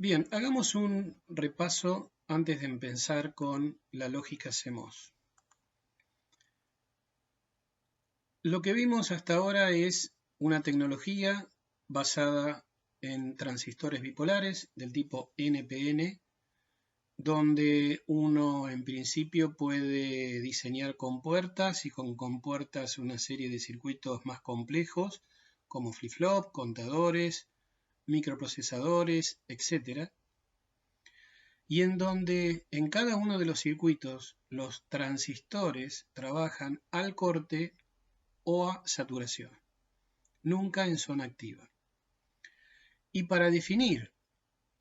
Bien, hagamos un repaso antes de empezar con la lógica CMOS. Lo que vimos hasta ahora es una tecnología basada en transistores bipolares del tipo NPN, donde uno en principio puede diseñar compuertas y con compuertas una serie de circuitos más complejos como flip-flop, contadores, microprocesadores, etc. Y en donde en cada uno de los circuitos los transistores trabajan al corte o a saturación, nunca en zona activa. Y para definir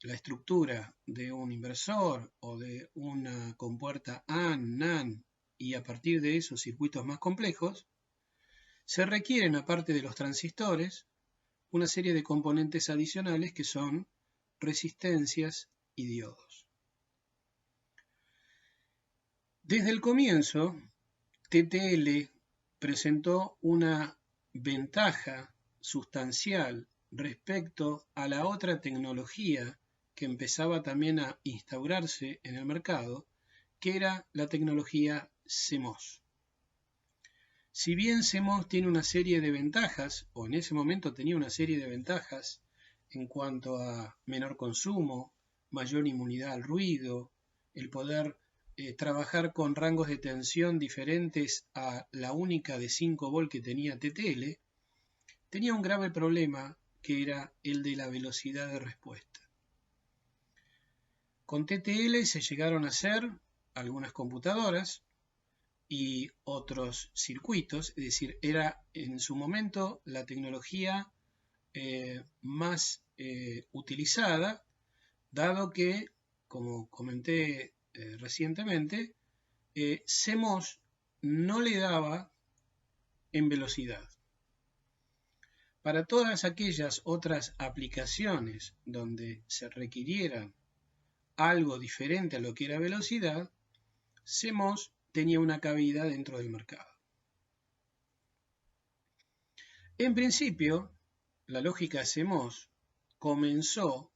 la estructura de un inversor o de una compuerta AND, NAND y a partir de esos circuitos más complejos, se requieren, aparte de los transistores, una serie de componentes adicionales que son resistencias y diodos. Desde el comienzo, TTL presentó una ventaja sustancial respecto a la otra tecnología que empezaba también a instaurarse en el mercado, que era la tecnología CMOS. Si bien CMOS tiene una serie de ventajas, o en ese momento tenía una serie de ventajas en cuanto a menor consumo, mayor inmunidad al ruido, el poder trabajar con rangos de tensión diferentes a la única de 5 volt que tenía TTL, tenía un grave problema que era el de la velocidad de respuesta. Con TTL se llegaron a hacer algunas computadoras y otros circuitos, es decir, era en su momento la tecnología más utilizada, dado que, como comenté recientemente, CMOS no le daba en velocidad. Para todas aquellas otras aplicaciones donde se requiriera algo diferente a lo que era velocidad, CMOS tenía una cabida dentro del mercado. En principio, la lógica CMOS comenzó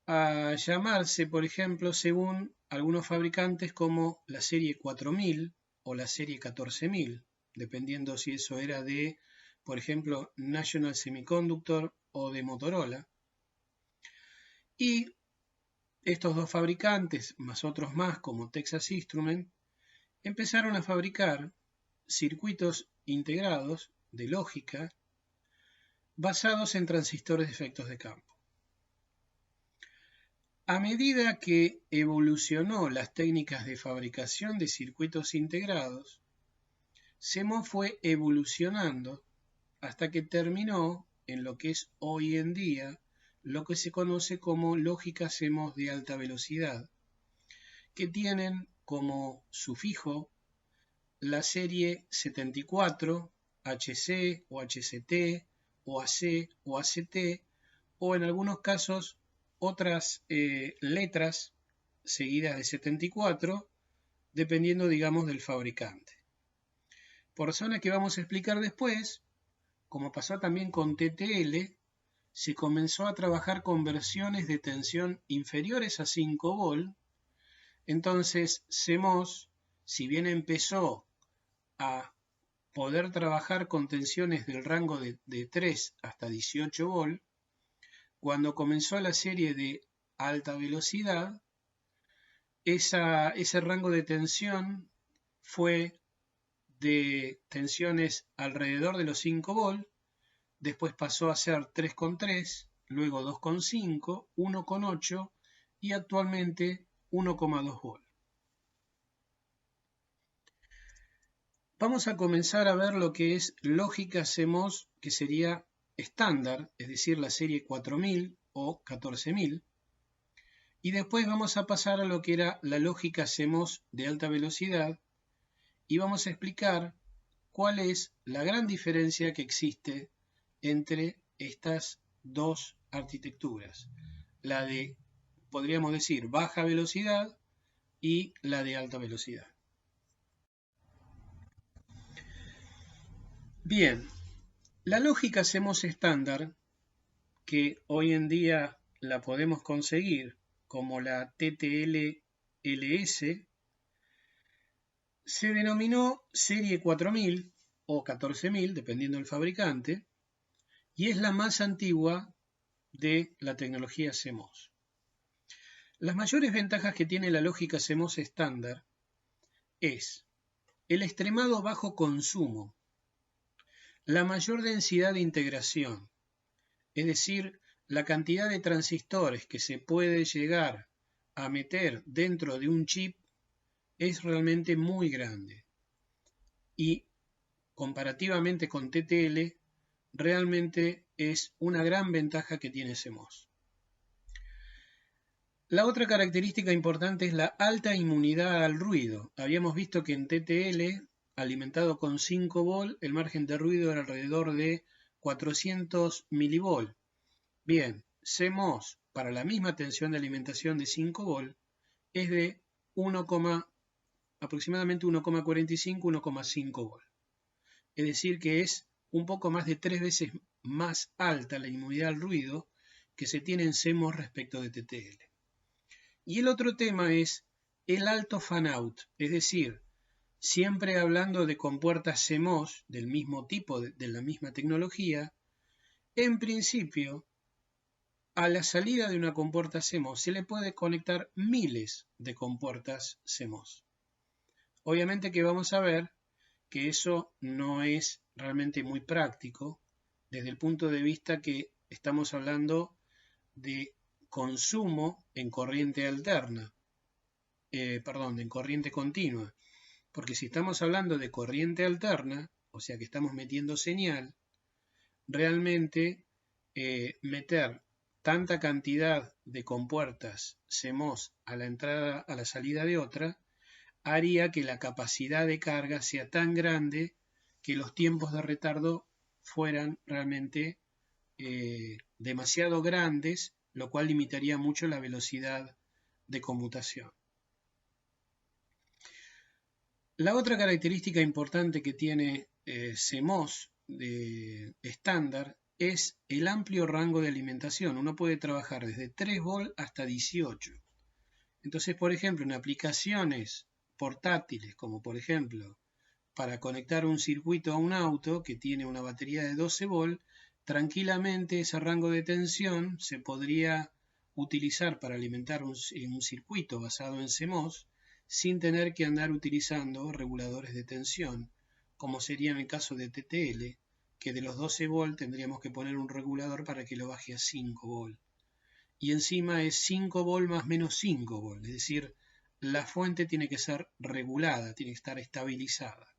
a llamarse, por ejemplo, según algunos fabricantes como la serie 4000 o la serie 14000, dependiendo si eso era de, por ejemplo, National Semiconductor o de Motorola. Y estos dos fabricantes, más otros más como Texas Instruments, empezaron a fabricar circuitos integrados de lógica basados en transistores de efectos de campo. A medida que evolucionó las técnicas de fabricación de circuitos integrados, CMOS fue evolucionando hasta que terminó en lo que es hoy en día lo que se conoce como lógica CMOS de alta velocidad, que tienen como sufijo la serie 74, HC o HCT, o AC o ACT, o en algunos casos otras letras seguidas de 74, dependiendo, digamos, del fabricante. Por razones que vamos a explicar después, como pasó también con TTL, se comenzó a trabajar con versiones de tensión inferiores a 5 volt. Entonces CMOS, si bien empezó a poder trabajar con tensiones del rango de 3 hasta 18 volt, cuando comenzó la serie de alta velocidad, ese rango de tensión fue de tensiones alrededor de los 5 volt, después pasó a ser 3,3, luego 2,5, 1,8 y actualmente 1,2 volt. Vamos a comenzar a ver lo que es lógica CMOS, que sería estándar, es decir, la serie 4000 o 14000. Y después vamos a pasar a lo que era la lógica CMOS de alta velocidad y vamos a explicar cuál es la gran diferencia que existe entre estas dos arquitecturas, la de, podríamos decir, baja velocidad y la de alta velocidad. Bien, la lógica CMOS estándar, que hoy en día la podemos conseguir como la TTL-LS, se denominó serie 4000 o 14000, dependiendo del fabricante, y es la más antigua de la tecnología CMOS. Las mayores ventajas que tiene la lógica CMOS estándar es el extremado bajo consumo, la mayor densidad de integración, es decir, la cantidad de transistores que se puede llegar a meter dentro de un chip es realmente muy grande. Y comparativamente con TTL, realmente es una gran ventaja que tiene CMOS. La otra característica importante es la alta inmunidad al ruido. Habíamos visto que en TTL, alimentado con 5 volt, el margen de ruido era alrededor de 400 milivolt. Bien, CMOS para la misma tensión de alimentación de 5 volt es de aproximadamente 1,45-1,5 volt. Es decir que es un poco más de 3 veces más alta la inmunidad al ruido que se tiene en CMOS respecto de TTL. Y el otro tema es el alto fan-out, es decir, siempre hablando de compuertas CMOS del mismo tipo, de la misma tecnología, en principio, a la salida de una compuerta CMOS se le puede conectar miles de compuertas CMOS. Obviamente que vamos a ver que eso no es realmente muy práctico desde el punto de vista que estamos hablando de consumo en corriente alterna, en corriente continua, porque si estamos hablando de corriente alterna, o sea que estamos metiendo señal, realmente meter tanta cantidad de compuertas CMOS a la entrada, a la salida de otra, haría que la capacidad de carga sea tan grande que los tiempos de retardo fueran realmente demasiado grandes, lo cual limitaría mucho la velocidad de conmutación. La otra característica importante que tiene CMOS de estándar es el amplio rango de alimentación. Uno puede trabajar desde 3 volt hasta 18. Entonces, por ejemplo, en aplicaciones portátiles, como por ejemplo para conectar un circuito a un auto que tiene una batería de 12 volt, tranquilamente ese rango de tensión se podría utilizar para alimentar un circuito basado en CMOS sin tener que andar utilizando reguladores de tensión, como sería en el caso de TTL, que de los 12 volt tendríamos que poner un regulador para que lo baje a 5 volt. Y encima es 5 volt más menos 5 volt, es decir, la fuente tiene que ser regulada, tiene que estar estabilizada.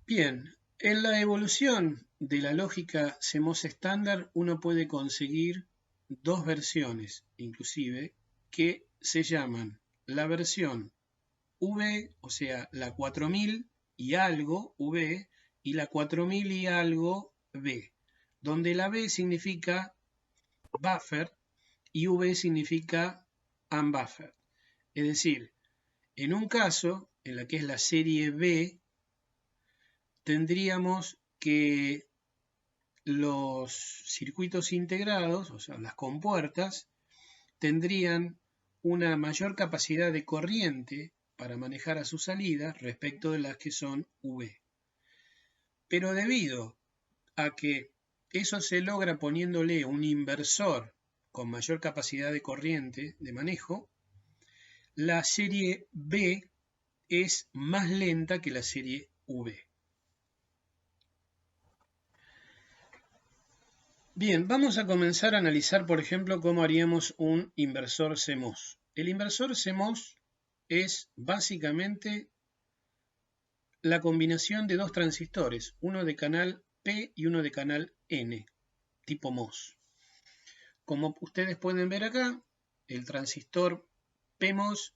Bien, en la evolución de la lógica CMOS estándar uno puede conseguir dos versiones, inclusive, que se llaman la versión V, o sea, la 4000 y algo V, y la 4000 y algo V, donde la V significa buffer y V significa unbuffered. Es decir, en un caso, en la que es la serie B, tendríamos que los circuitos integrados, o sea, las compuertas, tendrían una mayor capacidad de corriente para manejar a su salida respecto de las que son V. Pero debido a que eso se logra poniéndole un inversor con mayor capacidad de corriente de manejo, la serie B es más lenta que la serie V. Bien, vamos a comenzar a analizar, por ejemplo, cómo haríamos un inversor CMOS. El inversor CMOS es básicamente la combinación de dos transistores, uno de canal P y uno de canal N, tipo MOS. Como ustedes pueden ver acá, el transistor PMOS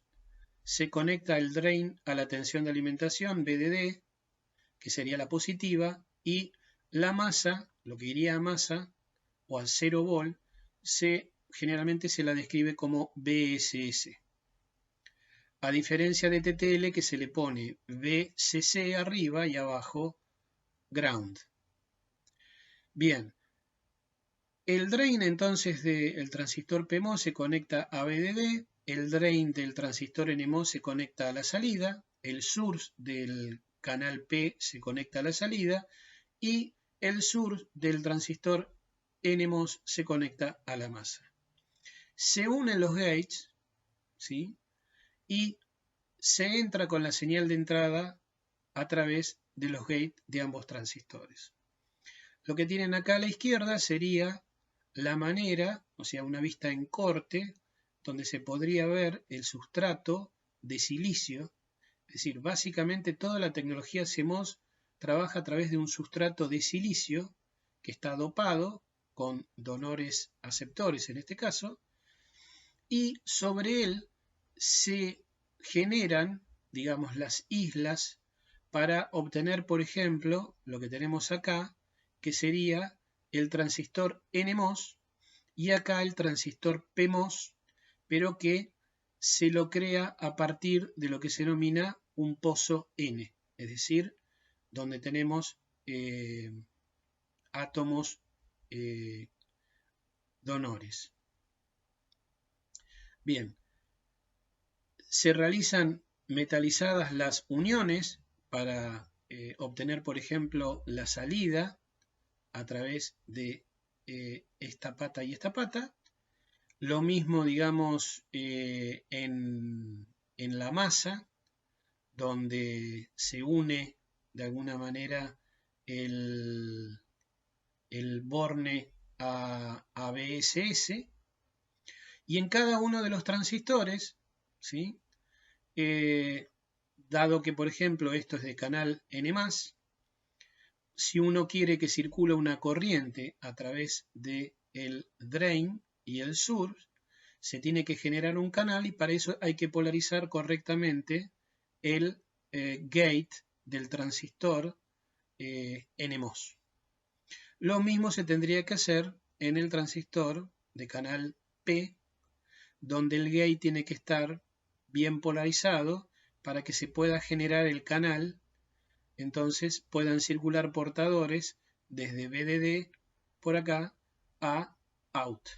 se conecta al drain a la tensión de alimentación VDD, que sería la positiva, y la masa, lo que iría a masa, o al 0 volt, generalmente se la describe como VSS. A diferencia de TTL, que se le pone VCC arriba y abajo ground. Bien, El drain entonces del transistor PMOS se conecta a VDD, el drain del transistor NMOS se conecta a la salida, el source del canal P se conecta a la salida y el source del transistor NMOS se conecta a la masa. Se unen los gates, ¿sí? Y se entra con la señal de entrada a través de los gates de ambos transistores. Lo que tienen acá a la izquierda sería la manera, o sea, una vista en corte, donde se podría ver el sustrato de silicio. Es decir, básicamente toda la tecnología CMOS trabaja a través de un sustrato de silicio que está dopado con donores aceptores en este caso, y sobre él se generan, digamos, las islas para obtener, por ejemplo, lo que tenemos acá, que sería el transistor NMOS y acá el transistor PMOS, pero que se lo crea a partir de lo que se denomina un pozo N, es decir, donde tenemos átomos donores. Bien, se realizan metalizadas las uniones para obtener, por ejemplo, la salida a través de esta pata y esta pata. Lo mismo, digamos, en la masa, donde se une de alguna manera el borne a BSS, y en cada uno de los transistores, ¿sí? Dado que, por ejemplo, esto es de canal N+, si uno quiere que circule una corriente a través del drain y el source, se tiene que generar un canal y para eso hay que polarizar correctamente el gate del transistor NMOS. Lo mismo se tendría que hacer en el transistor de canal P, donde el gate tiene que estar bien polarizado para que se pueda generar el canal, entonces puedan circular portadores desde VDD por acá a out.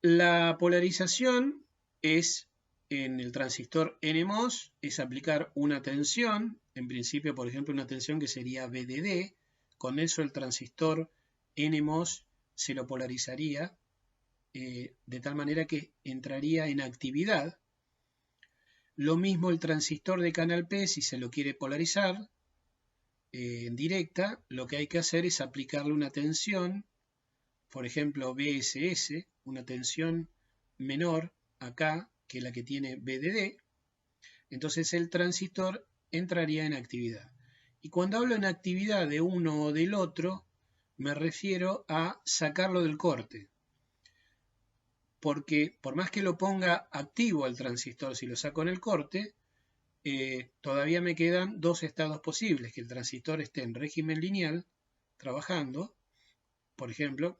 La polarización es en el transistor NMOS, es aplicar una tensión, en principio por ejemplo una tensión que sería VDD, con eso el transistor NMOS se lo polarizaría de tal manera que entraría en actividad. Lo mismo el transistor de canal P, si se lo quiere polarizar en directa, lo que hay que hacer es aplicarle una tensión, por ejemplo BSS, una tensión menor acá que la que tiene VDD, entonces el transistor entraría en actividad. Y cuando hablo en actividad de uno o del otro, me refiero a sacarlo del corte. Porque por más que lo ponga activo al transistor, si lo saco en el corte, todavía me quedan dos estados posibles, que el transistor esté en régimen lineal, trabajando, por ejemplo,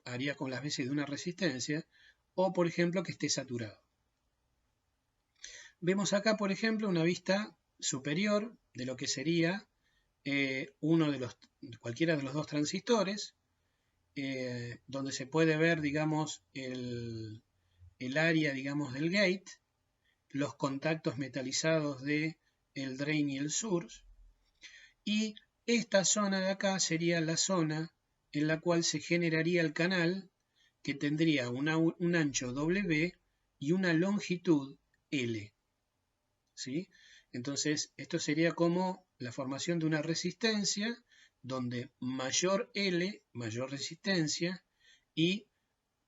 haría con las veces de una resistencia, o por ejemplo que esté saturado. Vemos acá, por ejemplo, una vista superior de lo que sería cualquiera de los dos transistores, donde se puede ver, digamos, el área, digamos, del gate, los contactos metalizados de el drain y el source, y esta zona de acá sería la zona en la cual se generaría el canal, que tendría un ancho W y una longitud L, ¿sí? Entonces esto sería como la formación de una resistencia donde mayor L, mayor resistencia, y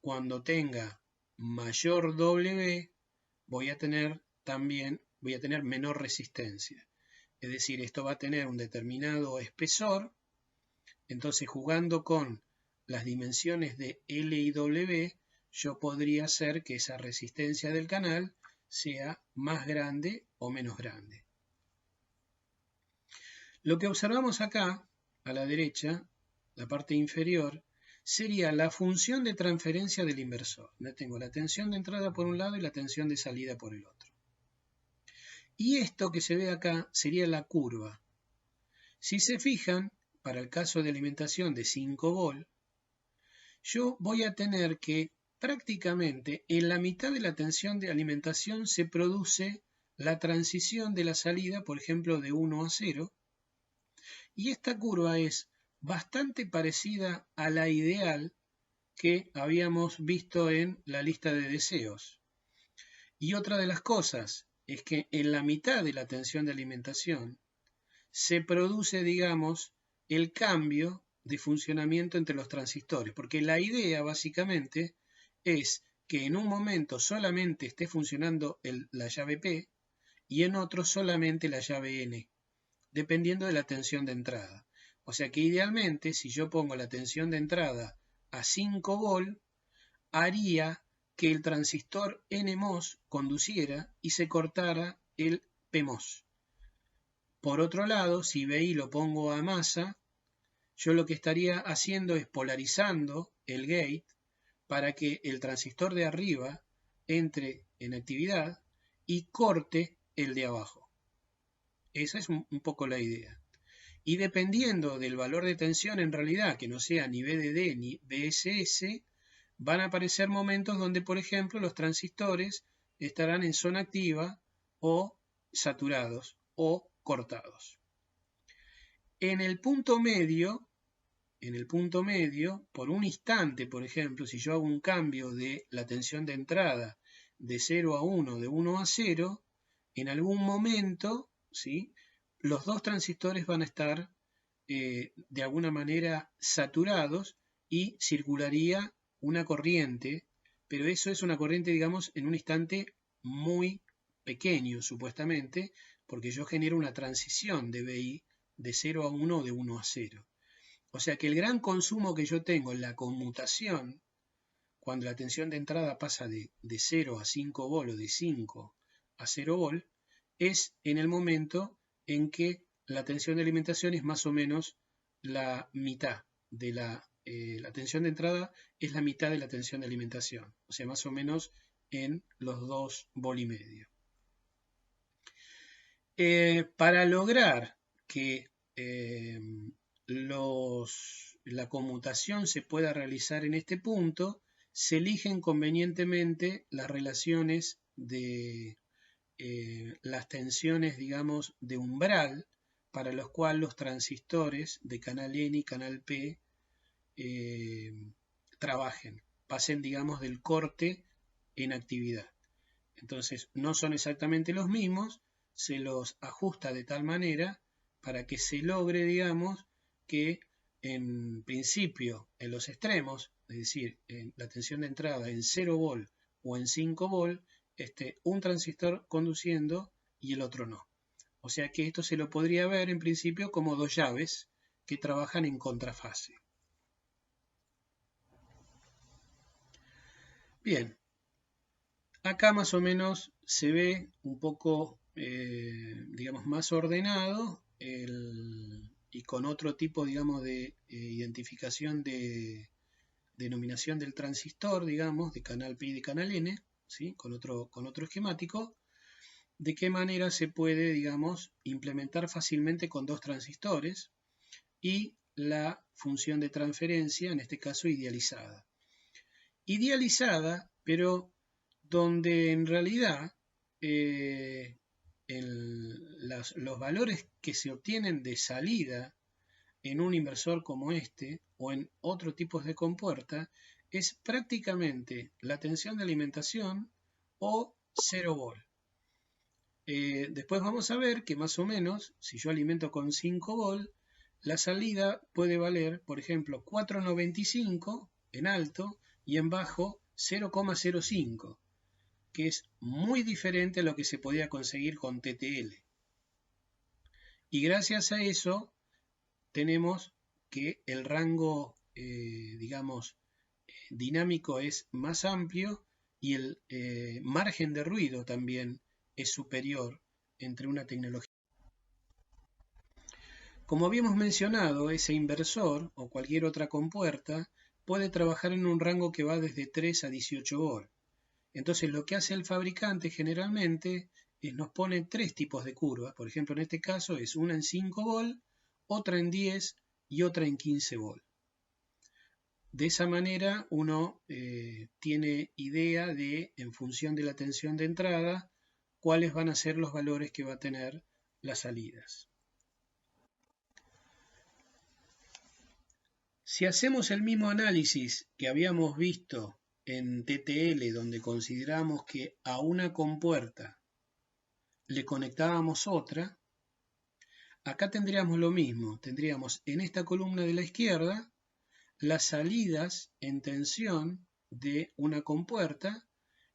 cuando tenga mayor W voy a tener menor resistencia. Es decir, esto va a tener un determinado espesor, entonces jugando con las dimensiones de L y W, yo podría hacer que esa resistencia del canal sea más grande o menos grande. Lo que observamos acá, a la derecha, la parte inferior, sería la función de transferencia del inversor. Tengo la tensión de entrada por un lado y la tensión de salida por el otro. Y esto que se ve acá sería la curva. Si se fijan, para el caso de alimentación de 5 volt, yo voy a tener que prácticamente en la mitad de la tensión de alimentación se produce la transición de la salida, por ejemplo, de 1 a 0, y esta curva es bastante parecida a la ideal que habíamos visto en la lista de deseos. Y otra de las cosas es que en la mitad de la tensión de alimentación se produce, digamos, el cambio de funcionamiento entre los transistores, porque la idea básicamente es que en un momento solamente esté funcionando la llave P y en otro solamente la llave N, dependiendo de la tensión de entrada. O sea que idealmente, si yo pongo la tensión de entrada a 5 volt, haría que el transistor NMOS conduciera y se cortara el PMOS. Por otro lado, si VI lo pongo a masa, yo lo que estaría haciendo es polarizando el gate para que el transistor de arriba entre en actividad y corte el de abajo. Esa es un poco la idea. Y dependiendo del valor de tensión en realidad, que no sea ni VDD ni VSS, van a aparecer momentos donde, por ejemplo, los transistores estarán en zona activa o saturados o cortados. En el punto medio, por un instante, por ejemplo, si yo hago un cambio de la tensión de entrada de 0 a 1, de 1 a 0, en algún momento, ¿sí?, los dos transistores van a estar de alguna manera saturados y circularía una corriente, pero eso es una corriente, digamos, en un instante muy pequeño, supuestamente, porque yo genero una transición de VI de 0 a 1 o de 1 a 0. O sea que el gran consumo que yo tengo en la conmutación, cuando la tensión de entrada pasa de 0 a 5 volt o de 5 a 0 volt, es en el momento en que la tensión de alimentación es más o menos la mitad de la tensión de entrada es la mitad de la tensión de alimentación, o sea, más o menos en los 2 volt y medio. Para lograr que la conmutación se pueda realizar en este punto, se eligen convenientemente las relaciones de las tensiones, digamos, de umbral, para los cuales los transistores de canal N y canal P trabajen, pasen, digamos, del corte en actividad. Entonces, no son exactamente los mismos, se los ajusta de tal manera para que se logre, digamos, que en principio, en los extremos, es decir, en la tensión de entrada en 0 volt o en 5 volt, esté un transistor conduciendo y el otro no. O sea que esto se lo podría ver en principio como dos llaves que trabajan en contrafase. Bien, acá más o menos se ve un poco, digamos, más ordenado y con otro tipo, digamos, de identificación de denominación del transistor, digamos, de canal P y de canal N, ¿sí?, con otro esquemático, de qué manera se puede, digamos, implementar fácilmente con dos transistores y la función de transferencia, en este caso idealizada. Idealizada, pero donde en realidad los valores que se obtienen de salida en un inversor como este o en otro tipo de compuerta es prácticamente la tensión de alimentación o 0 volt. Después vamos a ver que más o menos, si yo alimento con 5 volt, la salida puede valer, por ejemplo, 4,95 en alto y en bajo 0,05, que es muy diferente a lo que se podía conseguir con TTL. Y gracias a eso tenemos que el rango, digamos, dinámico es más amplio y el margen de ruido también es superior entre una tecnología. Como habíamos mencionado, ese inversor o cualquier otra compuerta puede trabajar en un rango que va desde 3 a 18 volt. Entonces lo que hace el fabricante generalmente es nos pone tres tipos de curvas. Por ejemplo, en este caso es una en 5 volt, otra en 10 y otra en 15 volt. De esa manera uno tiene idea de, en función de la tensión de entrada, cuáles van a ser los valores que va a tener las salidas. Si hacemos el mismo análisis que habíamos visto en TTL, donde consideramos que a una compuerta le conectábamos otra, acá tendríamos lo mismo. Tendríamos en esta columna de la izquierda las salidas en tensión de una compuerta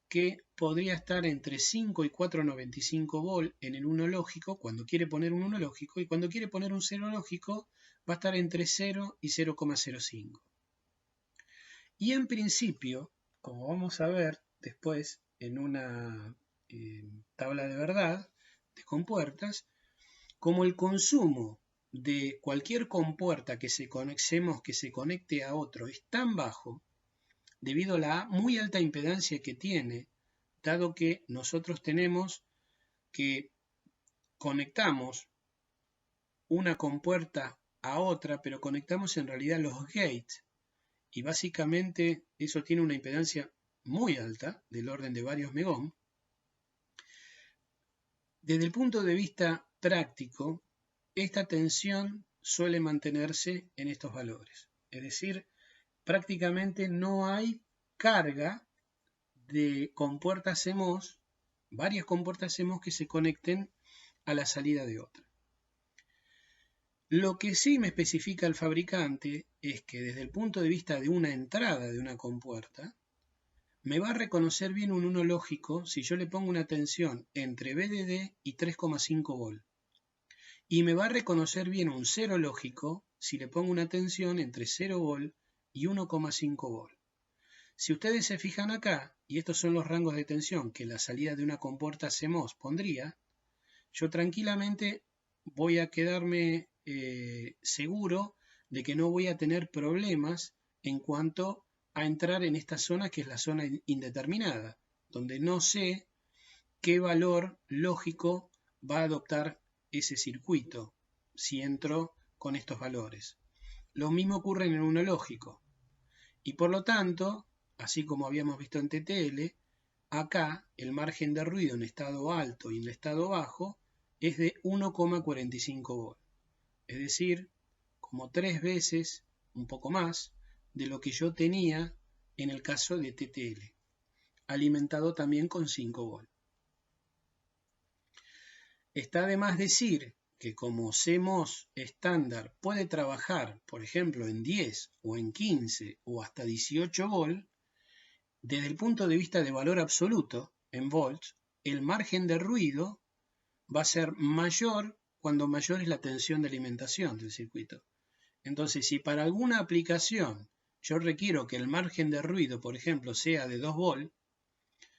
que podría estar entre 5 y 4,95 volt en el 1 lógico, cuando quiere poner un 1 lógico, y cuando quiere poner un 0 lógico va a estar entre 0 y 0,05. Y en principio, como vamos a ver después en una tabla de verdad de compuertas, como el consumo de cualquier compuerta que se conecte a otro es tan bajo, debido a la muy alta impedancia que tiene, dado que nosotros tenemos que conectamos una compuerta a otra, pero conectamos en realidad los gates, y básicamente eso tiene una impedancia muy alta, del orden de varios megahms. Desde el punto de vista práctico, esta tensión suele mantenerse en estos valores, es decir, prácticamente no hay carga de compuertas CMOS, varias compuertas CMOS que se conecten a la salida de otra. Lo que sí me especifica el fabricante es que desde el punto de vista de una entrada de una compuerta, me va a reconocer bien un 1 lógico si yo le pongo una tensión entre VDD y 3,5 volt. Y me va a reconocer bien un 0 lógico si le pongo una tensión entre 0 volt y 1,5 volt. Si ustedes se fijan acá, y estos son los rangos de tensión que la salida de una compuerta CMOS pondría, yo tranquilamente voy a quedarme seguro de que no voy a tener problemas en cuanto a entrar en esta zona que es la zona indeterminada, donde no sé qué valor lógico va a adoptar ese circuito si entro con estos valores. Lo mismo ocurre en el 1 lógico. Y por lo tanto, así como habíamos visto en TTL, acá el margen de ruido en estado alto y en estado bajo es de 1,45 volt. Es decir, como 3 veces, un poco más, de lo que yo tenía en el caso de TTL, alimentado también con 5 volt. Está de más decir que como CMOS estándar puede trabajar, por ejemplo, en 10 o en 15 o hasta 18 volt, desde el punto de vista de valor absoluto, en volts, el margen de ruido va a ser mayor cuando mayor es la tensión de alimentación del circuito. Entonces, si para alguna aplicación yo requiero que el margen de ruido, por ejemplo, sea de 2 volt,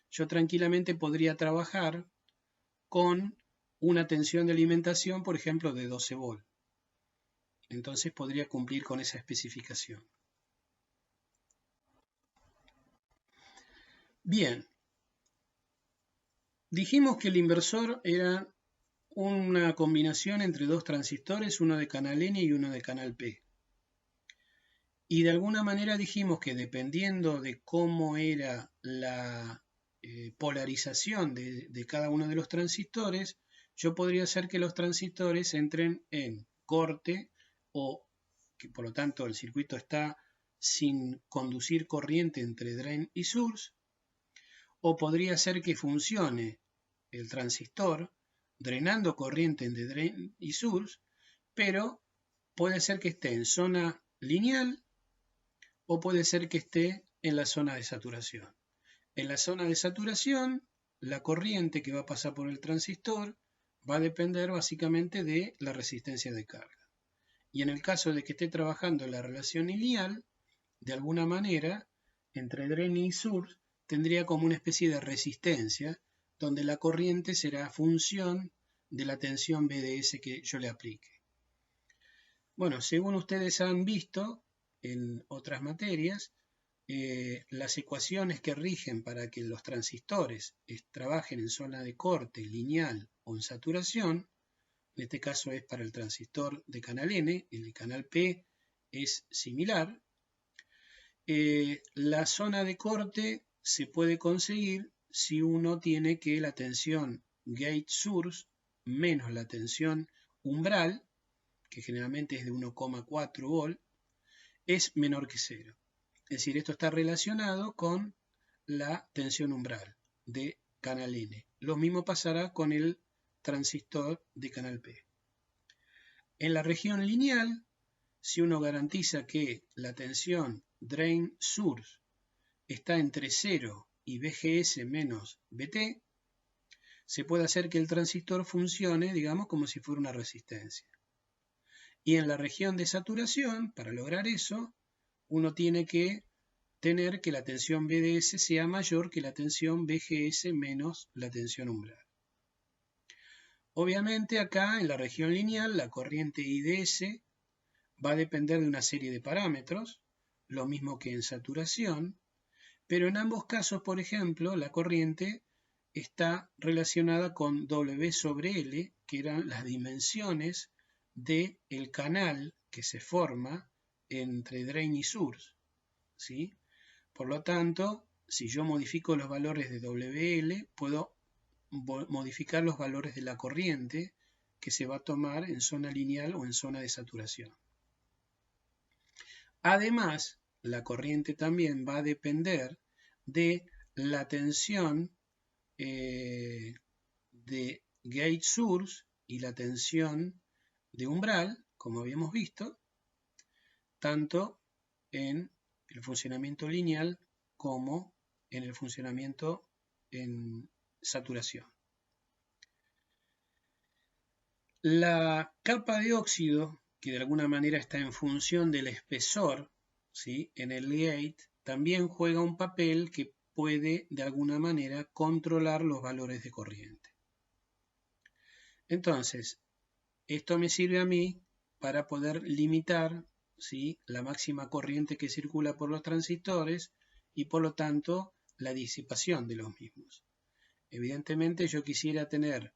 yo tranquilamente podría trabajar con una tensión de alimentación, por ejemplo, de 12 volt. Entonces podría cumplir con esa especificación. Bien, dijimos que el inversor era una combinación entre dos transistores, uno de canal N y uno de canal P. Y de alguna manera dijimos que dependiendo de cómo era la polarización de cada uno de los transistores, yo podría hacer que los transistores entren en corte o que por lo tanto el circuito está sin conducir corriente entre drain y source, o podría ser que funcione el transistor drenando corriente entre drain y source, pero puede ser que esté en zona lineal o puede ser que esté en la zona de saturación. En la zona de saturación, la corriente que va a pasar por el transistor va a depender básicamente de la resistencia de carga. Y en el caso de que esté trabajando en la relación lineal, de alguna manera, entre drain y source, tendría como una especie de resistencia, donde la corriente será función de la tensión BDS que yo le aplique. Bueno, según ustedes han visto en otras materias, las ecuaciones que rigen para que los transistores trabajen en zona de corte, lineal o en saturación, en este caso es para el transistor de canal N, el de canal P es similar. La zona de corte se puede conseguir si uno tiene que la tensión gate source menos la tensión umbral, que generalmente es de 1,4 volt, es menor que 0. Es decir, esto está relacionado con la tensión umbral de canal N. Lo mismo pasará con el transistor de canal P. En la región lineal, si uno garantiza que la tensión drain source está entre 0 y VGS menos VT, se puede hacer que el transistor funcione, digamos, como si fuera una resistencia. Y en la región de saturación, para lograr eso, uno tiene que tener que la tensión VDS sea mayor que la tensión VGS menos la tensión umbral. Obviamente acá en la región lineal la corriente IDS va a depender de una serie de parámetros, lo mismo que en saturación, pero en ambos casos, por ejemplo, la corriente está relacionada con W sobre L, que eran las dimensiones del canal que se forma entre drain y source, ¿sí? Por lo tanto, si yo modifico los valores de WL, puedo modificar los valores de la corriente que se va a tomar en zona lineal o en zona de saturación. Además, la corriente también va a depender de la tensión de gate source y la tensión de umbral, como habíamos visto, tanto en el funcionamiento lineal como en el funcionamiento en saturación. La capa de óxido, que de alguna manera está en función del espesor, ¿sí?, en el gate, también juega un papel que puede de alguna manera controlar los valores de corriente. Entonces, esto me sirve a mí para poder limitar, ¿sí?, la máxima corriente que circula por los transistores y por lo tanto la disipación de los mismos. Evidentemente yo quisiera tener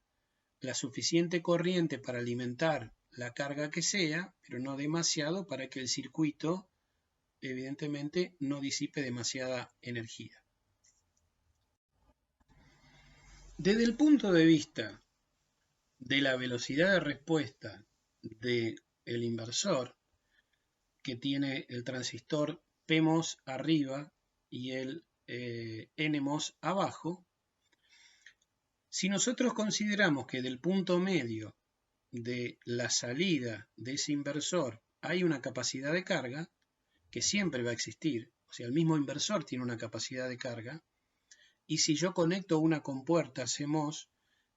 la suficiente corriente para alimentar la carga que sea, pero no demasiado para que el circuito evidentemente no disipe demasiada energía. Desde el punto de vista de la velocidad de respuesta del inversor, que tiene el transistor PMOS arriba y el NMOS abajo, si nosotros consideramos que del punto medio de la salida de ese inversor hay una capacidad de carga, que siempre va a existir, o sea, el mismo inversor tiene una capacidad de carga, y si yo conecto una compuerta CMOS,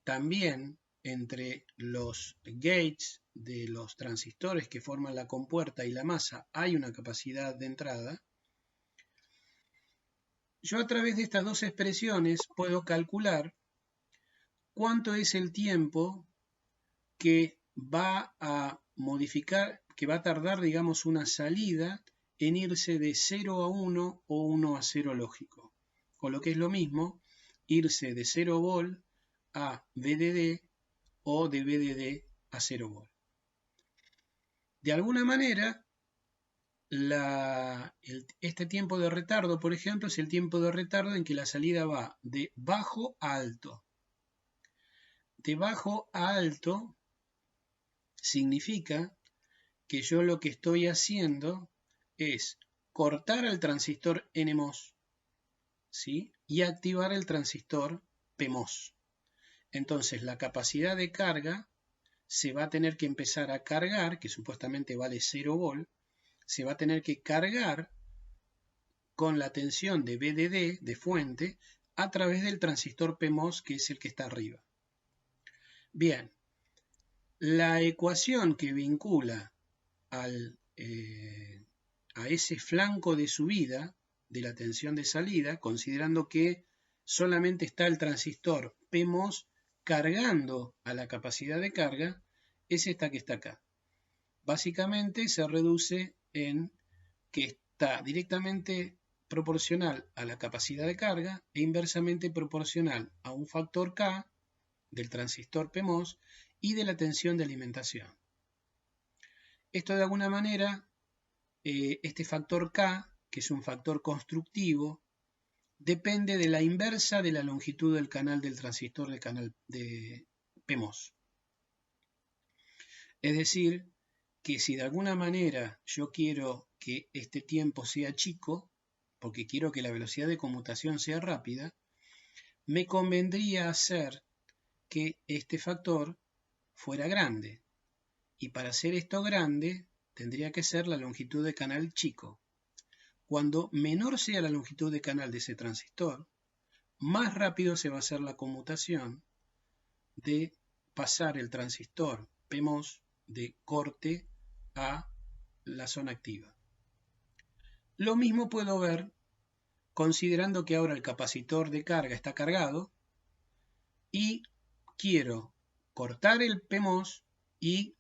también entre los gates de los transistores que forman la compuerta y la masa hay una capacidad de entrada, yo a través de estas dos expresiones puedo calcular cuánto es el tiempo que va a modificar, que va a tardar, digamos, una salida en irse de 0 a 1 o 1 a 0 lógico. O lo que es lo mismo, irse de 0 volt a VDD o de VDD a 0 volt. De alguna manera, este tiempo de retardo, por ejemplo, es el tiempo de retardo en que la salida va de bajo a alto. De bajo a alto significa que yo lo que estoy haciendo es cortar al transistor NMOS, ¿sí?, y activar el transistor PMOS. Entonces la capacidad de carga se va a tener que empezar a cargar, que supuestamente vale 0 volt, se va a tener que cargar con la tensión de VDD, de fuente, a través del transistor PMOS, que es el que está arriba. Bien, la ecuación que vincula a ese flanco de subida de la tensión de salida, considerando que solamente está el transistor PMOS cargando a la capacidad de carga, es esta que está acá. Básicamente se reduce en que está directamente proporcional a la capacidad de carga e inversamente proporcional a un factor K del transistor PMOS y de la tensión de alimentación. Esto de alguna manera, este factor K, que es un factor constructivo, depende de la inversa de la longitud del canal del transistor del canal de PMOS. Es decir, que si de alguna manera yo quiero que este tiempo sea chico, porque quiero que la velocidad de conmutación sea rápida, me convendría hacer que este factor fuera grande. Y para hacer esto grande, tendría que ser la longitud de canal chico. Cuando menor sea la longitud de canal de ese transistor, más rápido se va a hacer la conmutación de pasar el transistor PMOS de corte a la zona activa. Lo mismo puedo ver considerando que ahora el capacitor de carga está cargado y quiero cortar el PMOS y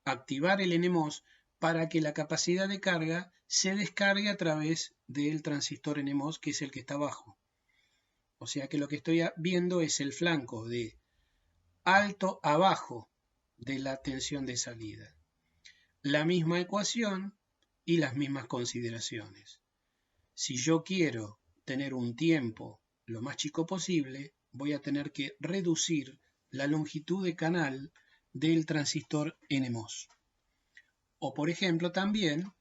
activar el NMOS para que la capacidad de carga se descargue a través del transistor NMOS, que es el que está abajo. O sea que lo que estoy viendo es el flanco de alto abajo de la tensión de salida. La misma ecuación y las mismas consideraciones. Si yo quiero tener un tiempo lo más chico posible, voy a tener que reducir la longitud de canal del transistor NMOS. O por ejemplo también,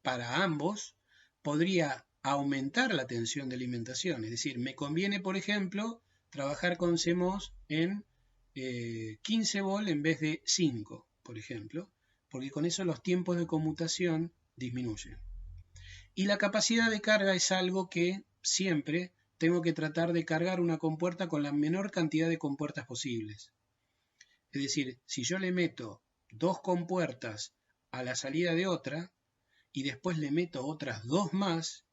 para ambos, podría aumentar la tensión de alimentación. Es decir, me conviene, por ejemplo, trabajar con CMOS en 15 volt en vez de 5, por ejemplo, porque con eso los tiempos de conmutación disminuyen. Y la capacidad de carga es algo que siempre tengo que tratar de cargar una compuerta con la menor cantidad de compuertas posibles. Es decir, si yo le meto 2 compuertas a la salida de otra y después le meto otras 2 más,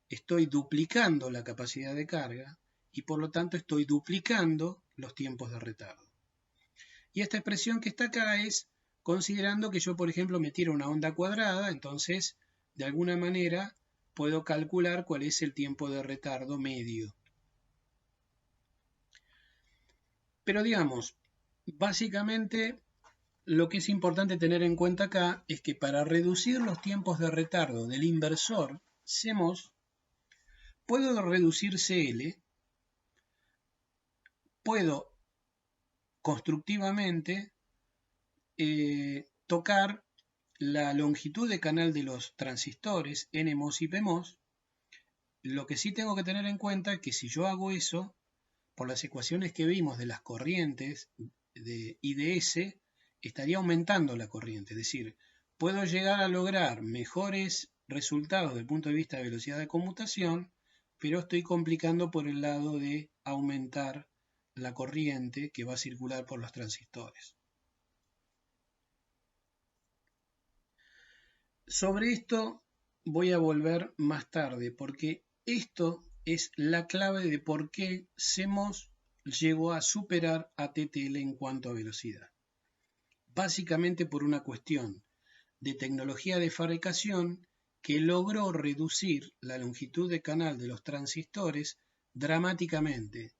estoy duplicando la capacidad de carga y por lo tanto estoy duplicando los tiempos de retardo. Y esta expresión que está acá es considerando que yo, por ejemplo, me tiro una onda cuadrada, entonces de alguna manera puedo calcular cuál es el tiempo de retardo medio. Pero digamos, básicamente lo que es importante tener en cuenta acá es que para reducir los tiempos de retardo del inversor CMOS, puedo reducir CL, puedo constructivamente tocar la longitud de canal de los transistores NMOS y PMOS. Lo que sí tengo que tener en cuenta es que si yo hago eso, por las ecuaciones que vimos de las corrientes de IDS, estaría aumentando la corriente. Es decir, puedo llegar a lograr mejores resultados desde el punto de vista de velocidad de conmutación, pero estoy complicando por el lado de aumentar la corriente que va a circular por los transistores. Sobre esto voy a volver más tarde, porque esto es la clave de por qué CMOS llegó a superar a TTL en cuanto a velocidad. Básicamente por una cuestión de tecnología de fabricación que logró reducir la longitud de canal de los transistores dramáticamente,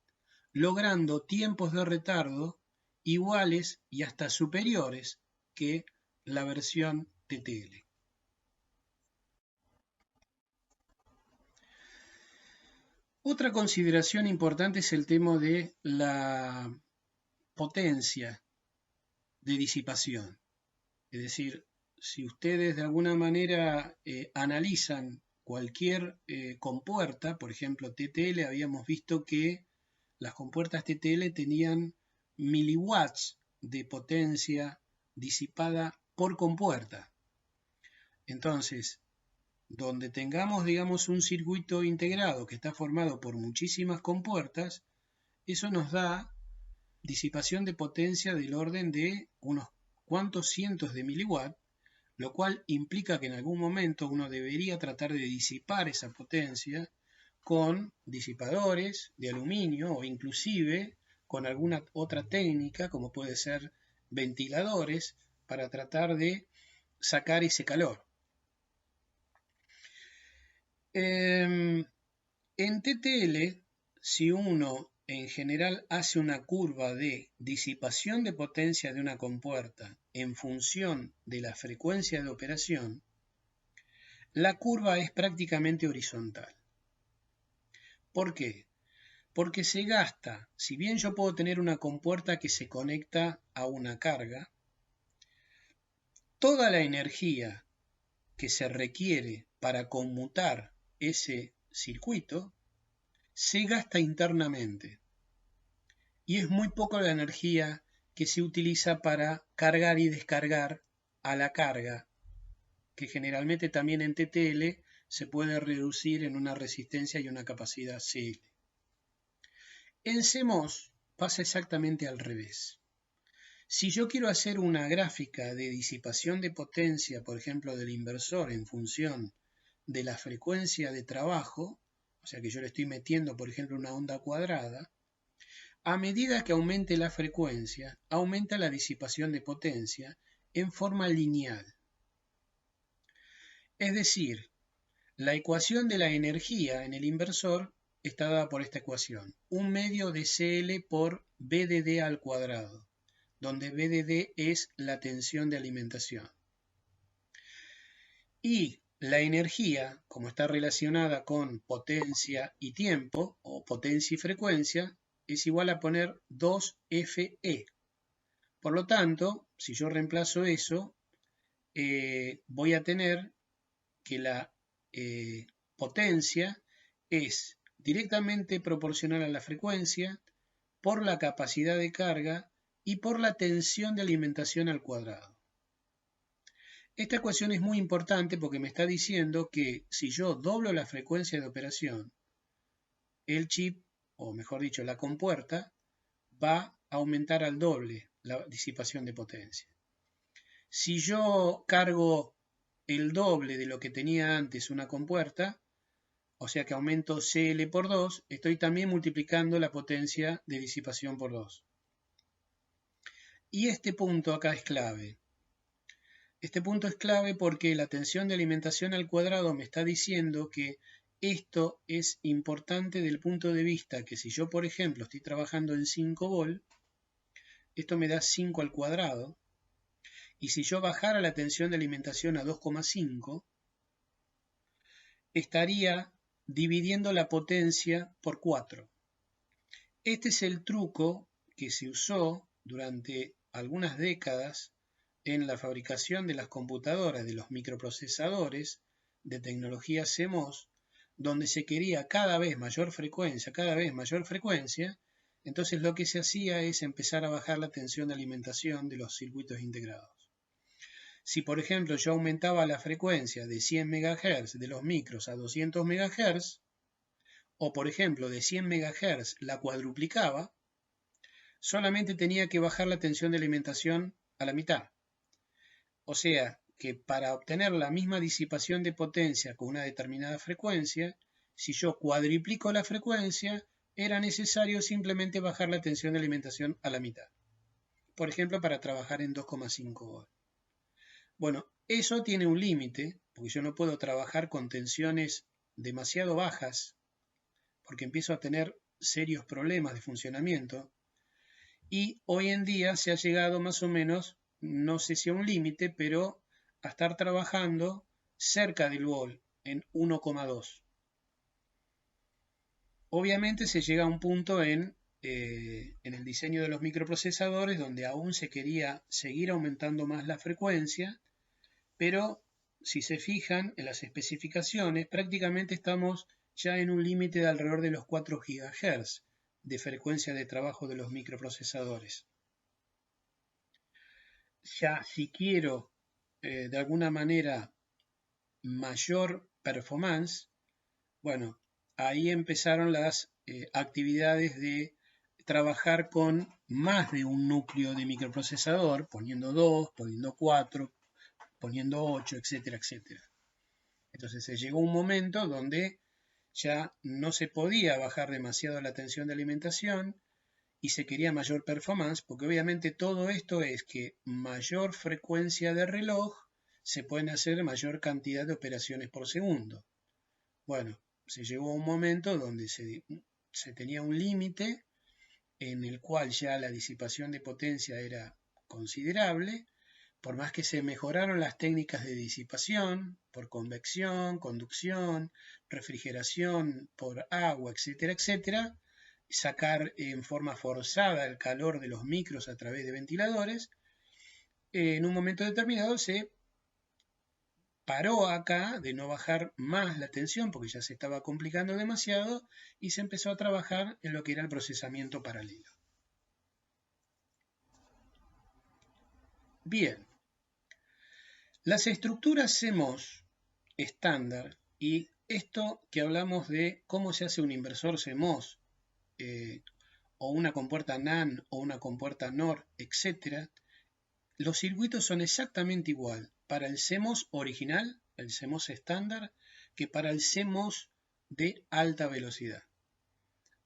logrando tiempos de retardo iguales y hasta superiores que la versión TTL. Otra consideración importante es el tema de la potencia de disipación. Es decir, si ustedes de alguna manera analizan cualquier compuerta, por ejemplo TTL, habíamos visto que las compuertas TTL tenían miliwatts de potencia disipada por compuerta. Entonces, donde tengamos, digamos, un circuito integrado que está formado por muchísimas compuertas, eso nos da disipación de potencia del orden de unos cuantos cientos de miliwatts, lo cual implica que en algún momento uno debería tratar de disipar esa potencia con disipadores de aluminio o inclusive con alguna otra técnica como puede ser ventiladores para tratar de sacar ese calor. En TTL, si uno en general hace una curva de disipación de potencia de una compuerta en función de la frecuencia de operación, la curva es prácticamente horizontal. ¿Por qué? Porque se gasta, si bien yo puedo tener una compuerta que se conecta a una carga, toda la energía que se requiere para conmutar ese circuito se gasta internamente. Y es muy poca la energía que se utiliza para cargar y descargar a la carga, que generalmente también en TTL se puede reducir en una resistencia y una capacidad CL. En CMOS pasa exactamente al revés. Si yo quiero hacer una gráfica de disipación de potencia, por ejemplo, del inversor en función de la frecuencia de trabajo, o sea que yo le estoy metiendo, por ejemplo, una onda cuadrada, a medida que aumente la frecuencia, aumenta la disipación de potencia en forma lineal. Es decir, la ecuación de la energía en el inversor está dada por esta ecuación, 1 medio de CL por VDD al cuadrado, donde VDD es la tensión de alimentación. Y la energía, como está relacionada con potencia y tiempo, o potencia y frecuencia, es igual a poner 2FE. Por lo tanto, si yo reemplazo eso, voy a tener que la potencia es directamente proporcional a la frecuencia por la capacidad de carga y por la tensión de alimentación al cuadrado. Esta ecuación es muy importante porque me está diciendo que si yo doblo la frecuencia de operación, el chip, o mejor dicho, la compuerta, va a aumentar al doble la disipación de potencia. Si yo cargo el doble de lo que tenía antes una compuerta, o sea que aumento CL por 2, estoy también multiplicando la potencia de disipación por 2. Y este punto acá es clave. Este punto es clave porque la tensión de alimentación al cuadrado me está diciendo que esto es importante del punto de vista que si yo, por ejemplo, estoy trabajando en 5 volt, esto me da 5 al cuadrado, y si yo bajara la tensión de alimentación a 2,5, estaría dividiendo la potencia por 4. Este es el truco que se usó durante algunas décadas en la fabricación de las computadoras, de los microprocesadores de tecnología CMOS, donde se quería cada vez mayor frecuencia, entonces lo que se hacía es empezar a bajar la tensión de alimentación de los circuitos integrados. Si por ejemplo yo aumentaba la frecuencia de 100 MHz de los micros a 200 MHz, o por ejemplo de 100 MHz la cuadruplicaba, solamente tenía que bajar la tensión de alimentación a la mitad. O sea que para obtener la misma disipación de potencia con una determinada frecuencia, si yo cuadriplico la frecuencia, era necesario simplemente bajar la tensión de alimentación a la mitad. Por ejemplo, para trabajar en 2,5 volt. Bueno, eso tiene un límite, porque yo no puedo trabajar con tensiones demasiado bajas, porque empiezo a tener serios problemas de funcionamiento. Y hoy en día se ha llegado más o menos, no sé si a un límite, pero a estar trabajando cerca del volt, en 1,2. Obviamente se llega a un punto en el diseño de los microprocesadores donde aún se quería seguir aumentando más la frecuencia, pero si se fijan en las especificaciones, prácticamente estamos ya en un límite de alrededor de los 4 GHz de frecuencia de trabajo de los microprocesadores. Ya si quiero de alguna manera mayor performance, bueno, ahí empezaron las actividades de trabajar con más de un núcleo de microprocesador, poniendo 2, poniendo 4, poniendo 8, etcétera, etcétera. Entonces se llegó un momento donde ya no se podía bajar demasiado la tensión de alimentación y se quería mayor performance, porque obviamente todo esto es que mayor frecuencia de reloj se pueden hacer mayor cantidad de operaciones por segundo. Bueno, se llegó a un momento donde se tenía un límite en el cual ya la disipación de potencia era considerable, por más que se mejoraron las técnicas de disipación, por convección, conducción, refrigeración por agua, etcétera, etcétera, sacar en forma forzada el calor de los micros a través de ventiladores, en un momento determinado se paró acá de no bajar más la tensión porque ya se estaba complicando demasiado y se empezó a trabajar en lo que era el procesamiento paralelo. Bien, las estructuras CMOS estándar, y esto que hablamos de cómo se hace un inversor CMOS, o una compuerta NAND o una compuerta NOR, etc., los circuitos son exactamente igual para el CMOS original, el CMOS estándar, que para el CMOS de alta velocidad.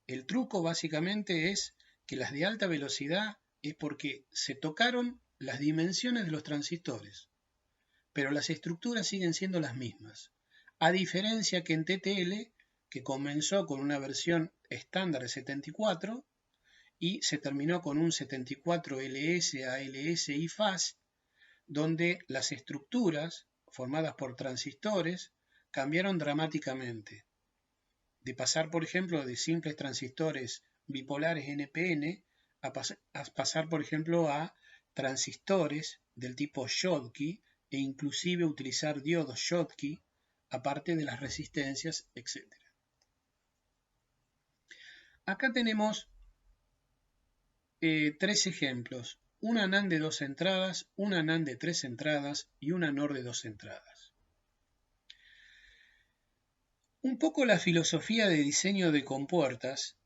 El truco básicamente es que las de alta velocidad es porque se tocaron las dimensiones de los transistores, pero las estructuras siguen siendo las mismas, a diferencia que en TTL, que comenzó con una versión estándar de 74 y se terminó con un 74 LS, ALS y FAS, donde las estructuras formadas por transistores cambiaron dramáticamente. De pasar, por ejemplo, de simples transistores bipolares NPN a pasar, por ejemplo, a transistores del tipo Schottky e inclusive utilizar diodos Schottky, aparte de las resistencias, etc. Acá tenemos tres ejemplos, una NAND de 2 entradas, una NAND de 3 entradas y una NOR de 2 entradas. Un poco la filosofía de diseño de compuertas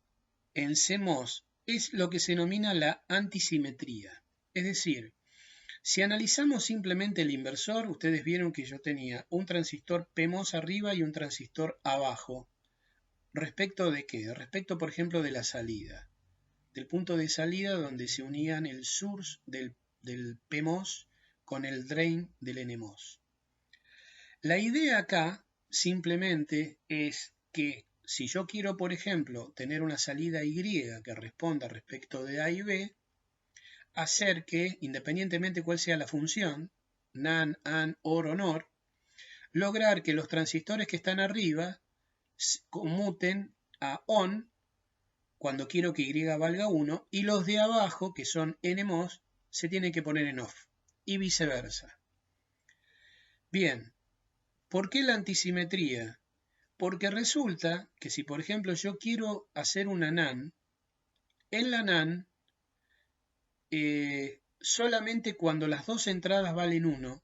en CMOS es lo que se denomina la antisimetría. Es decir, si analizamos simplemente el inversor, ustedes vieron que yo tenía un transistor PMOS arriba y un transistor abajo. ¿Respecto de qué? Respecto, por ejemplo, de la salida. Del punto de salida donde se unían el source del PMOS con el drain del NMOS. La idea acá simplemente es que si yo quiero, por ejemplo, tener una salida Y que responda respecto de A y B, hacer que, independientemente cuál sea la función, NAND, AND, OR o NOR, lograr que los transistores que están arriba conmuten a ON cuando quiero que Y valga 1 y los de abajo, que son NMOS, se tienen que poner en OFF y viceversa. Bien, ¿por qué la antisimetría? Porque resulta que si, por ejemplo, yo quiero hacer una NAND, en la NAND, solamente cuando las dos entradas valen 1,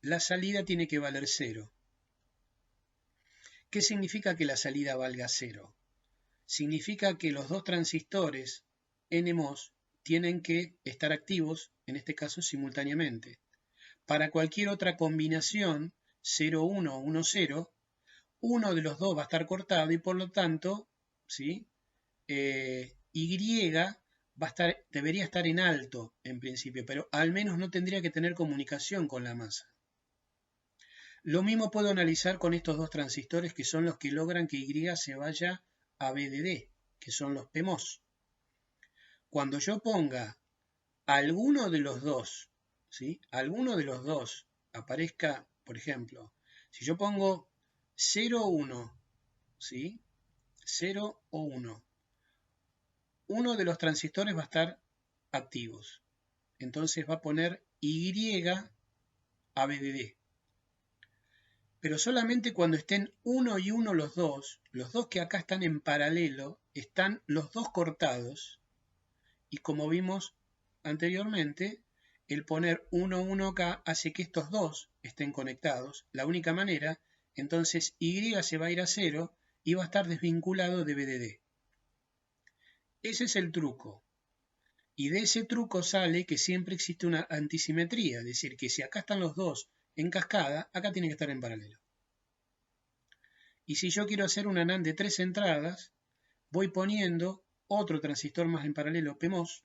la salida tiene que valer 0. ¿Qué significa que la salida valga 0? Significa que los dos transistores NMOS tienen que estar activos, en este caso simultáneamente. Para cualquier otra combinación, 0,1 o 1,0, uno de los dos va a estar cortado y por lo tanto, ¿sí? Y debería estar en alto en principio, pero al menos no tendría que tener comunicación con la masa. Lo mismo puedo analizar con estos dos transistores que son los que logran que Y se vaya a VDD, que son los PMOS. Cuando yo ponga alguno de los dos, ¿sí? Alguno de los dos aparezca, por ejemplo, si yo pongo 0, 1, ¿sí? 0 o 1. Uno de los transistores va a estar activos. Entonces va a poner Y a VDD. Pero solamente cuando estén 1 y 1 los dos que acá están en paralelo, están los dos cortados. Y como vimos anteriormente, el poner 1, 1 acá hace que estos dos estén conectados. La única manera, entonces Y se va a ir a 0 y va a estar desvinculado de VDD. Ese es el truco. Y de ese truco sale que siempre existe una antisimetría, es decir, que si acá están los dos en cascada, acá tiene que estar en paralelo. Y si yo quiero hacer una NAND de 3 entradas, voy poniendo otro transistor más en paralelo, PMOS,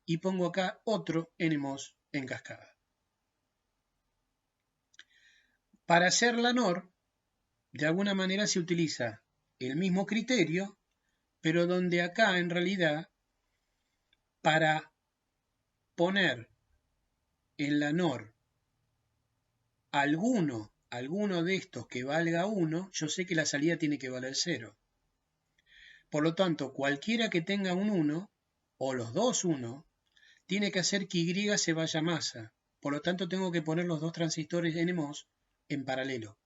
y pongo acá otro NMOS en cascada. Para hacer la NOR, de alguna manera se utiliza el mismo criterio, pero donde acá en realidad para poner en la NOR alguno de estos que valga 1, yo sé que la salida tiene que valer 0. Por lo tanto, cualquiera que tenga un 1, o los dos 1, tiene que hacer que Y se vaya a masa. Por lo tanto, tengo que poner los dos transistores NMOS en paralelo.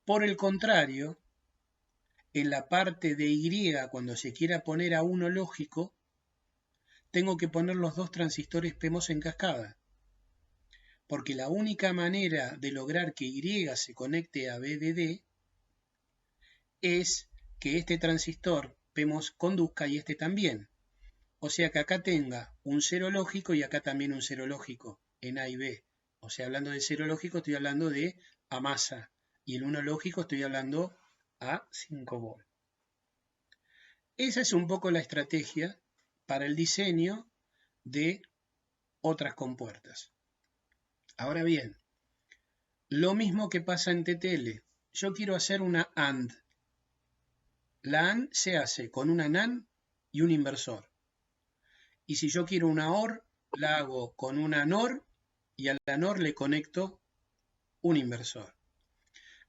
Por el contrario, en la parte de Y, cuando se quiera poner a 1 lógico, tengo que poner los dos transistores PMOS en cascada. Porque la única manera de lograr que Y se conecte a VDD es que este transistor PMOS conduzca y este también. O sea que acá tenga un 0 lógico y acá también un 0 lógico en A y B. O sea, hablando de 0 lógico estoy hablando de a masa. Y el 1 lógico estoy hablando a 5 volt. Esa es un poco la estrategia para el diseño de otras compuertas. Ahora bien, lo mismo que pasa en TTL. Yo quiero hacer una AND. La AND se hace con una NAND y un inversor. Y si yo quiero una OR, la hago con una NOR y a la NOR le conecto un inversor.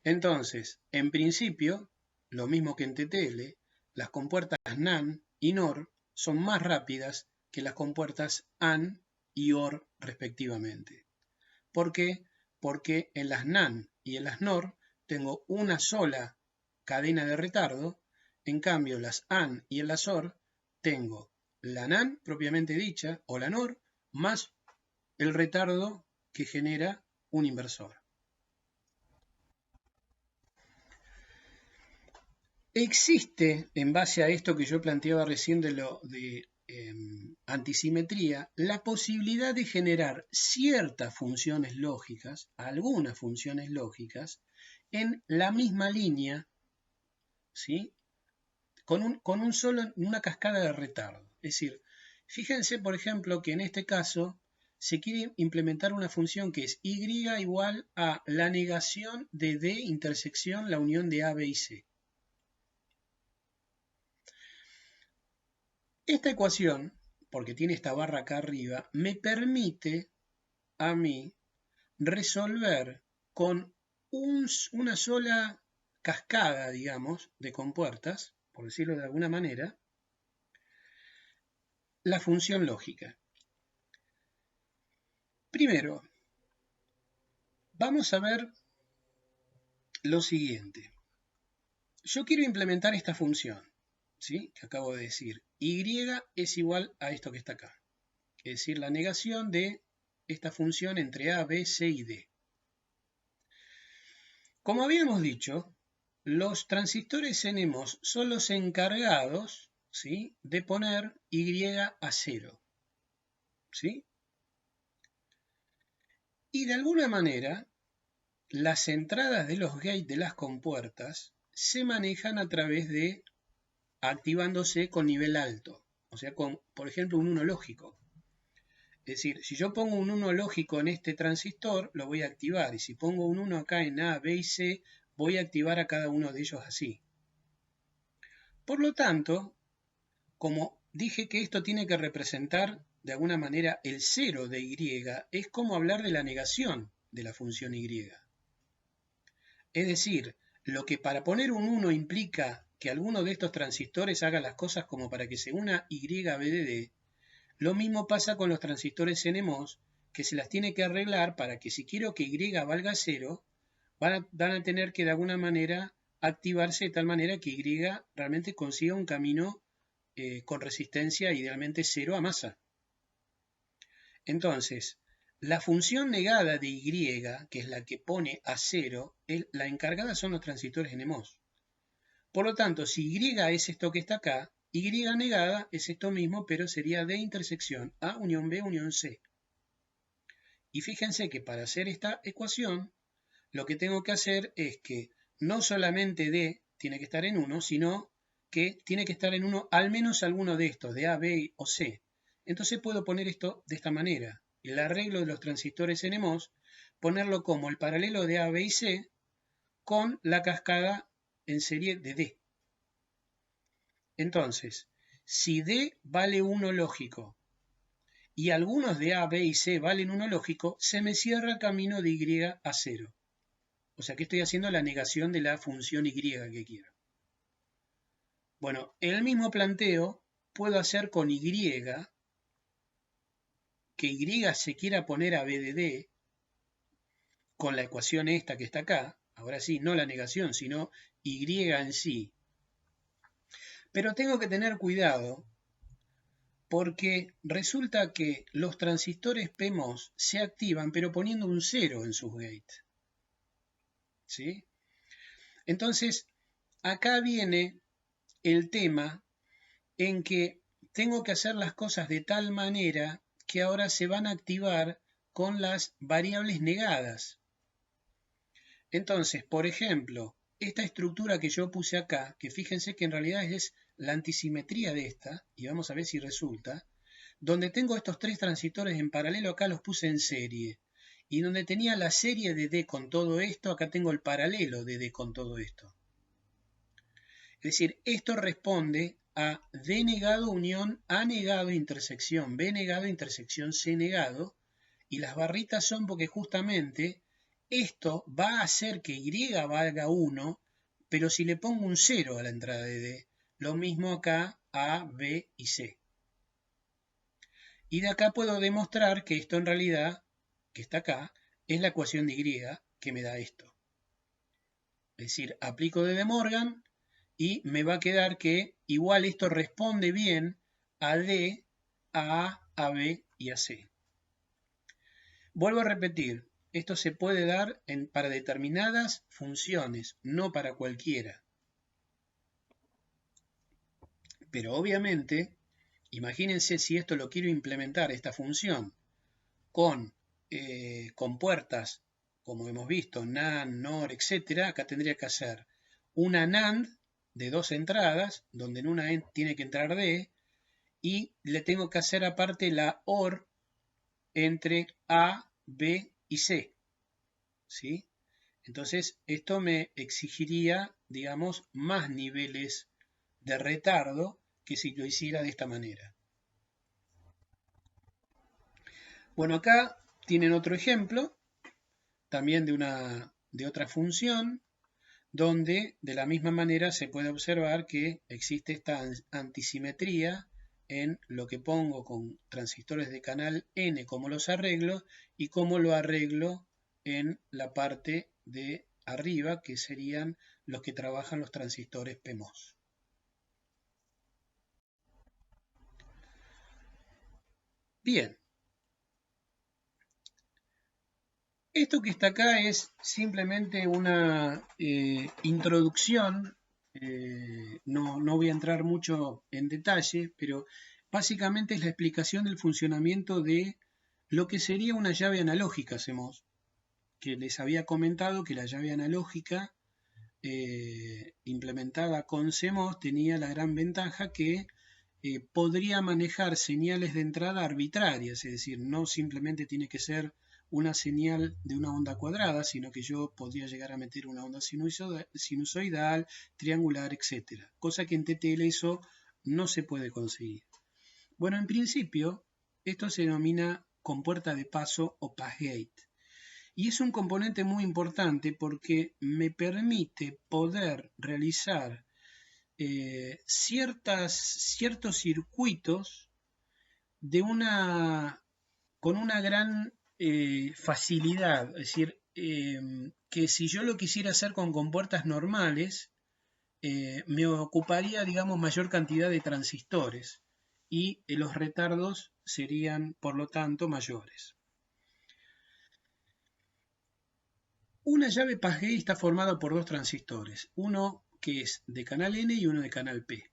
Entonces, en principio, lo mismo que en TTL, las compuertas NAND y NOR son más rápidas que las compuertas AND y OR respectivamente. ¿Por qué? Porque en las NAND y en las NOR tengo una sola cadena de retardo, en cambio las AND y en las OR tengo la NAND propiamente dicha o la NOR más el retardo que genera un inversor. Existe, en base a esto que yo planteaba recién de antisimetría, la posibilidad de generar ciertas funciones lógicas, algunas funciones lógicas, en la misma línea, ¿sí? con una cascada de retardo. Es decir, fíjense, por ejemplo, que en este caso se quiere implementar una función que es y igual a la negación de D intersección la unión de A, B y C. Esta ecuación, porque tiene esta barra acá arriba, me permite a mí resolver con una sola cascada, digamos, de compuertas, por decirlo de alguna manera, la función lógica. Primero, vamos a ver lo siguiente. Yo quiero implementar esta función, ¿sí? Que acabo de decir. Y es igual a esto que está acá. Es decir, la negación de esta función entre A, B, C y D. Como habíamos dicho, los transistores NMOS son los encargados, ¿sí?, de poner Y a 0. ¿Sí? Y de alguna manera, las entradas de los gates de las compuertas se manejan a través de activándose con nivel alto. O sea, con, por ejemplo, un 1 lógico. Es decir, si yo pongo un 1 lógico en este transistor, lo voy a activar. Y si pongo un 1 acá en A, B y C, voy a activar a cada uno de ellos así. Por lo tanto, como dije que esto tiene que representar de alguna manera el cero de Y, es como hablar de la negación de la función Y. Es decir, lo que para poner un 1 implica que alguno de estos transistores haga las cosas como para que se una YVDD, lo mismo pasa con los transistores NMOS, que se las tiene que arreglar para que si quiero que Y valga 0, van a tener que de alguna manera activarse de tal manera que Y realmente consiga un camino con resistencia idealmente 0 a masa. Entonces, la función negada de Y, que es la que pone a 0, la encargada son los transistores NMOS. Por lo tanto, si Y es esto que está acá, Y negada es esto mismo, pero sería D intersección A unión B unión C. Y fíjense que para hacer esta ecuación, lo que tengo que hacer es que no solamente D tiene que estar en 1, sino que tiene que estar en 1 al menos alguno de estos, de A, B o C. Entonces puedo poner esto de esta manera. El arreglo de los transistores NMOS, ponerlo como el paralelo de A, B y C con la cascada en serie de D. Entonces, Si D vale 1 lógico y algunos de A, B y C valen 1 lógico, se me cierra el camino de Y a 0. O sea que estoy haciendo la negación de la función Y que quiero. Bueno, el mismo planteo puedo hacer con Y, que Y se quiera poner a B de D, con la ecuación esta que está acá, ahora sí, no la negación, sino Y en sí. Pero tengo que tener cuidado porque resulta que los transistores PMOS se activan pero poniendo un 0 en sus gates. ¿Sí? Entonces, acá viene el tema en que tengo que hacer las cosas de tal manera que ahora se van a activar con las variables negadas. Entonces, por ejemplo, esta estructura que yo puse acá, que fíjense que en realidad es la antisimetría de esta, y vamos a ver si resulta, donde tengo estos tres transistores en paralelo, acá los puse en serie, y donde tenía la serie de D con todo esto, acá tengo el paralelo de D con todo esto. Es decir, esto responde a D negado unión A negado intersección B negado intersección C negado, y las barritas son porque justamente esto va a hacer que Y valga 1, pero si le pongo un 0 a la entrada de D, lo mismo acá A, B y C. Y de acá puedo demostrar que esto en realidad, que está acá, es la ecuación de Y que me da esto. Es decir, aplico De Morgan y me va a quedar que igual esto responde bien a D, a A, a B y a C. Vuelvo a repetir, esto se puede dar para determinadas funciones, no para cualquiera. Pero obviamente, imagínense si esto lo quiero implementar, esta función, con puertas, como hemos visto, NAND, NOR, etc. Acá tendría que hacer una NAND de 2 entradas, donde en una tiene que entrar D, y le tengo que hacer aparte la OR entre A, B y C. ¿Sí? Entonces, esto me exigiría, digamos, más niveles de retardo que si lo hiciera de esta manera. Bueno, acá tienen otro ejemplo, también de otra función, donde de la misma manera se puede observar que existe esta antisimetría en lo que pongo con transistores de canal N, cómo los arreglo, y cómo lo arreglo en la parte de arriba, que serían los que trabajan los transistores PMOS. Bien. Esto que está acá es simplemente una introducción, no voy a entrar mucho en detalle, pero básicamente es la explicación del funcionamiento de lo que sería una llave analógica CMOS, que les había comentado que la llave analógica implementada con CMOS tenía la gran ventaja que podría manejar señales de entrada arbitrarias, es decir, no simplemente tiene que ser una señal de una onda cuadrada, sino que yo podría llegar a meter una onda sinusoidal, triangular, etc. Cosa que en TTL eso no se puede conseguir. Bueno, en principio, esto se denomina compuerta de paso o passgate. Y es un componente muy importante porque me permite poder realizar ciertos circuitos con una gran facilidad. Es decir, que si yo lo quisiera hacer con compuertas normales, me ocuparía, digamos, mayor cantidad de transistores y los retardos serían, por lo tanto, mayores. Una llave passgate está formada por dos transistores, uno que es de canal N y uno de canal P.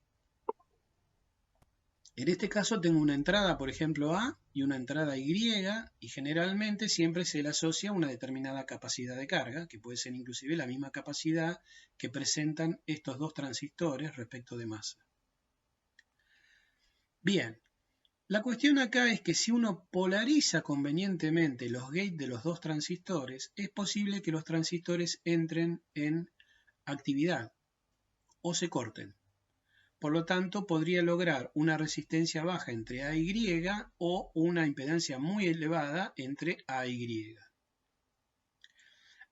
En este caso tengo una entrada, por ejemplo, A y una entrada Y, y generalmente siempre se le asocia una determinada capacidad de carga, que puede ser inclusive la misma capacidad que presentan estos dos transistores respecto de masa. Bien, la cuestión acá es que si uno polariza convenientemente los gates de los dos transistores, es posible que los transistores entren en actividad o se corten. Por lo tanto, podría lograr una resistencia baja entre A y Y o una impedancia muy elevada entre A y Y.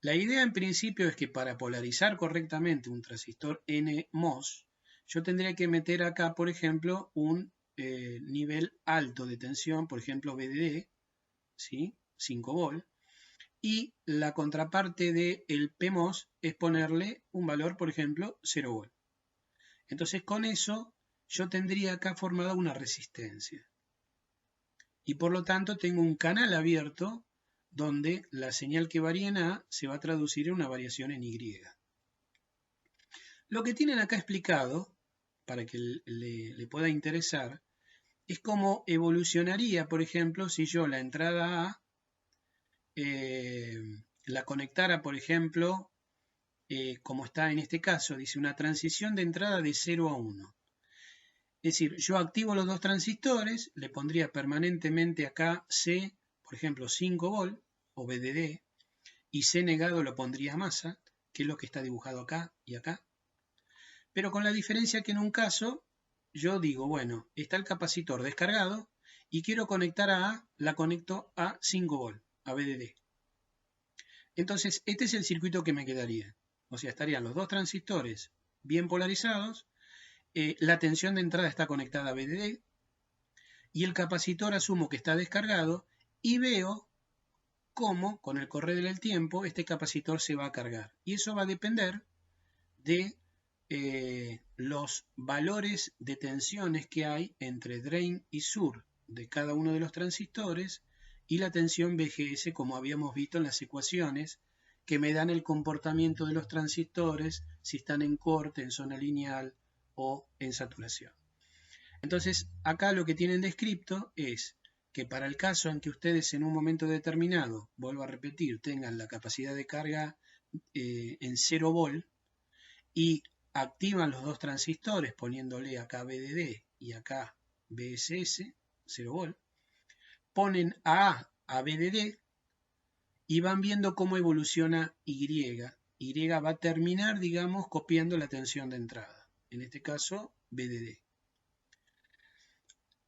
La idea en principio es que para polarizar correctamente un transistor NMOS, yo tendría que meter acá, por ejemplo, un nivel alto de tensión, por ejemplo VDD, ¿sí? 5 volt, y la contraparte del PMOS es ponerle un valor, por ejemplo, 0 volt. Entonces con eso yo tendría acá formada una resistencia. Y por lo tanto tengo un canal abierto donde la señal que varía en A se va a traducir en una variación en Y. Lo que tienen acá explicado, para que le pueda interesar, es cómo evolucionaría, por ejemplo, si yo la entrada A la conectara, por ejemplo, como está en este caso, dice una transición de entrada de 0 a 1. Es decir, yo activo los dos transistores, le pondría permanentemente acá C, por ejemplo, 5 volt o VDD, y C negado lo pondría masa, que es lo que está dibujado acá y acá. Pero con la diferencia que en un caso, yo digo, bueno, está el capacitor descargado y quiero conectar a A, la conecto a 5 volt, a VDD. Entonces, este es el circuito que me quedaría. O sea, estarían los dos transistores bien polarizados, la tensión de entrada está conectada a VDD y el capacitor asumo que está descargado y veo cómo con el correr del tiempo este capacitor se va a cargar. Y eso va a depender de los valores de tensiones que hay entre drain y sur de cada uno de los transistores y la tensión VGS, como habíamos visto en las ecuaciones que me dan el comportamiento de los transistores, si están en corte, en zona lineal o en saturación. Entonces, acá lo que tienen descrito es que para el caso en que ustedes en un momento determinado, vuelvo a repetir, tengan la capacidad de carga en 0 volt y activan los dos transistores poniéndole acá VDD y acá VSS, 0 volt, ponen a VDD y van viendo cómo evoluciona Y. Y va a terminar, digamos, copiando la tensión de entrada. En este caso, VDD.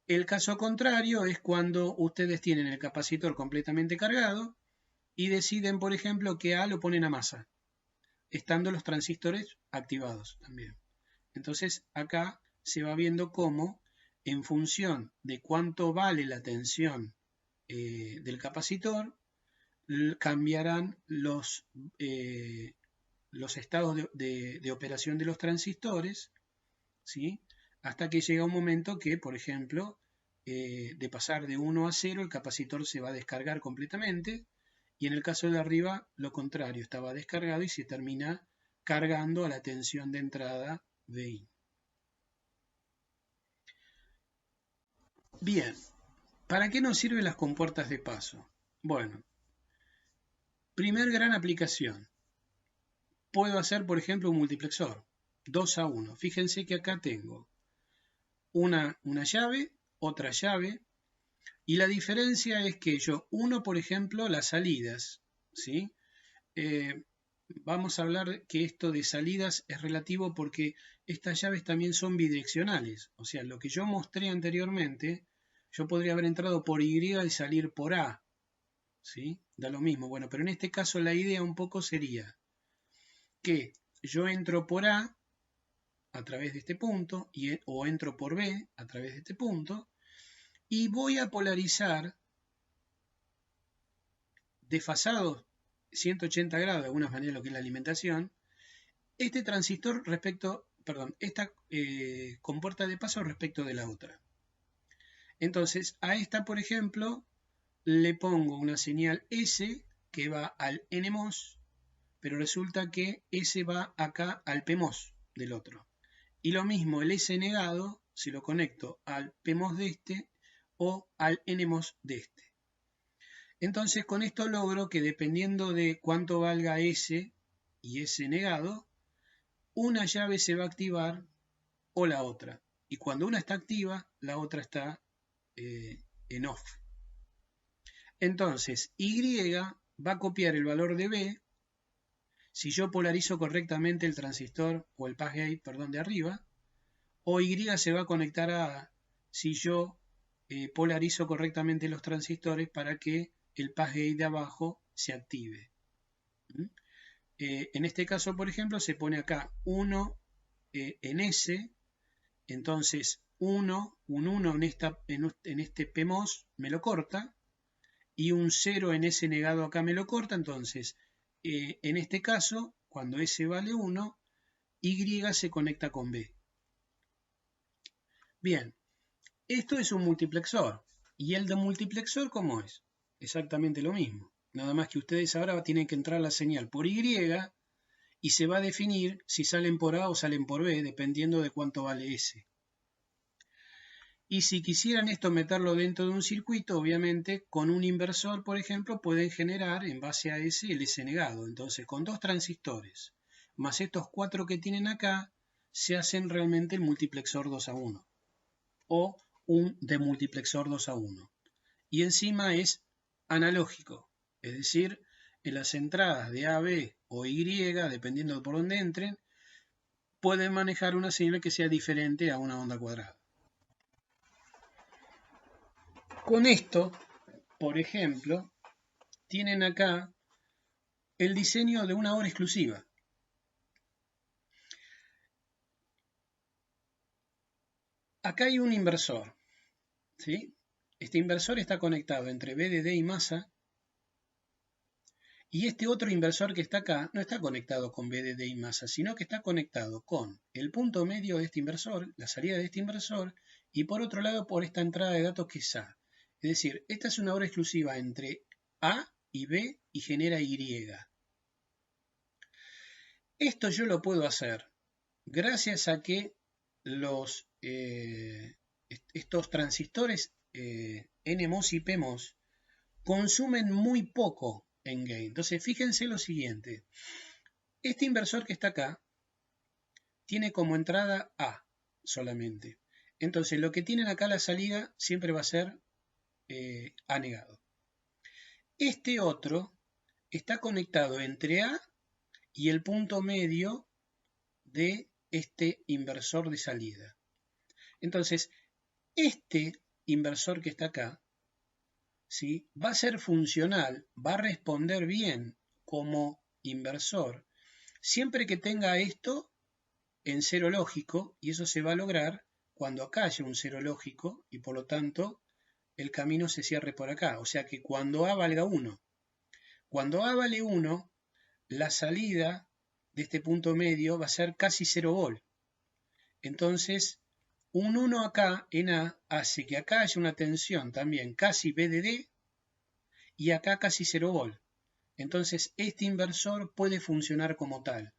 El caso contrario es cuando ustedes tienen el capacitor completamente cargado y deciden, por ejemplo, que A lo ponen a masa, estando los transistores activados también. Entonces, acá se va viendo cómo, en función de cuánto vale la tensión del capacitor, cambiarán los estados de operación de los transistores, ¿sí? Hasta que llega un momento que, por ejemplo, de pasar de 1 a 0, el capacitor se va a descargar completamente, y en el caso de arriba, lo contrario, estaba descargado y se termina cargando a la tensión de entrada VI. Bien, ¿para qué nos sirven las compuertas de paso? Bueno, primer gran aplicación. Puedo hacer, por ejemplo, un multiplexor, 2 a 1. Fíjense que acá tengo una llave, otra llave, y la diferencia es que yo uno, por ejemplo, las salidas, ¿sí? Vamos a hablar que esto de salidas es relativo porque estas llaves también son bidireccionales. O sea, lo que yo mostré anteriormente, yo podría haber entrado por Y y salir por A, ¿sí? Da lo mismo. Bueno, pero en este caso la idea un poco sería que yo entro por A a través de este punto o entro por B a través de este punto y voy a polarizar desfasados 180 grados de alguna manera lo que es la alimentación, este transistor respecto, perdón, esta compuerta de paso respecto de la otra. Entonces a esta, por ejemplo, le pongo una señal S que va al NMOS, pero resulta que S va acá al PMOS del otro. Y lo mismo, el S negado, si lo conecto al PMOS de este o al NMOS de este. Entonces con esto logro que dependiendo de cuánto valga S y S negado, una llave se va a activar o la otra. Y cuando una está activa, la otra está en off. Entonces Y va a copiar el valor de B. Si yo polarizo correctamente el transistor o el pass gate, perdón, de arriba, o Y se va a conectar a A si yo polarizo correctamente los transistores para que el pass gate de abajo se active. En este caso, por ejemplo, se pone acá 1 en S, entonces un 1 en este PMOS me lo corta, y un 0 en S negado acá me lo corta, entonces en este caso, cuando S vale 1, Y se conecta con B. Bien, esto es un multiplexor. ¿Y el de multiplexor cómo es? Exactamente lo mismo. Nada más que ustedes ahora tienen que entrar la señal por Y y se va a definir si salen por A o salen por B, dependiendo de cuánto vale S. Y si quisieran esto meterlo dentro de un circuito, obviamente con un inversor, por ejemplo, pueden generar en base a S el S negado. Entonces, con 2 transistores, más estos 4 que tienen acá, se hacen realmente el multiplexor 2 a 1. O un demultiplexor 2 a 1. Y encima es analógico. Es decir, en las entradas de A, B o Y, dependiendo de por dónde entren, pueden manejar una señal que sea diferente a una onda cuadrada. Con esto, por ejemplo, tienen acá el diseño de una hora exclusiva. Acá hay un inversor, ¿sí? Este inversor está conectado entre VDD y masa, y este otro inversor que está acá no está conectado con VDD y masa, sino que está conectado con el punto medio de este inversor, la salida de este inversor, y por otro lado por esta entrada de datos que es A. Es decir, esta es una hora exclusiva entre A y B y genera Y. Esto yo lo puedo hacer gracias a que estos transistores NMOS y PMOS consumen muy poco en gain. Entonces fíjense lo siguiente. Este inversor que está acá tiene como entrada A solamente. Entonces lo que tienen acá la salida siempre va a ser A negado. Este otro está conectado entre A y el punto medio de este inversor de salida. Entonces, este inversor que está acá, ¿sí?, va a ser funcional, va a responder bien como inversor, siempre que tenga esto en cero lógico, y eso se va a lograr cuando acá haya un cero lógico, y por lo tanto el camino se cierre por acá. O sea que cuando A valga 1, cuando A vale 1, la salida de este punto medio va a ser casi 0 volt. Entonces, un 1 acá en A hace que acá haya una tensión también casi VDD y acá casi 0 volt. Entonces, este inversor puede funcionar como tal.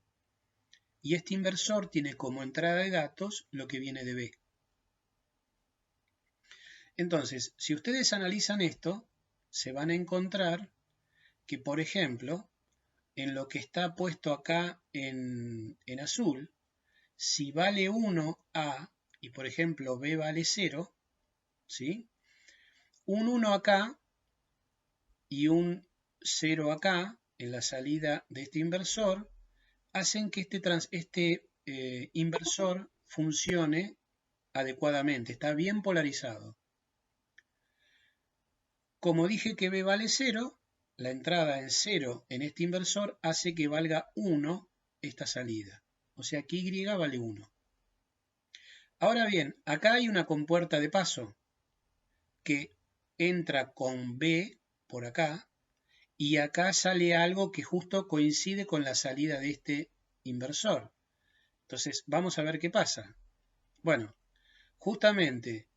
Y este inversor tiene como entrada de datos lo que viene de B. Entonces, si ustedes analizan esto, se van a encontrar que, por ejemplo, en lo que está puesto acá en azul, si vale 1 A y por ejemplo B vale 0, ¿sí?, un 1 acá y un 0 acá en la salida de este inversor hacen que este inversor funcione adecuadamente, está bien polarizado. Como dije que B vale 0, la entrada en 0 en este inversor hace que valga 1 esta salida. O sea que Y vale 1. Ahora bien, acá hay una compuerta de paso que entra con B por acá y acá sale algo que justo coincide con la salida de este inversor. Entonces vamos a ver qué pasa. Bueno, justamente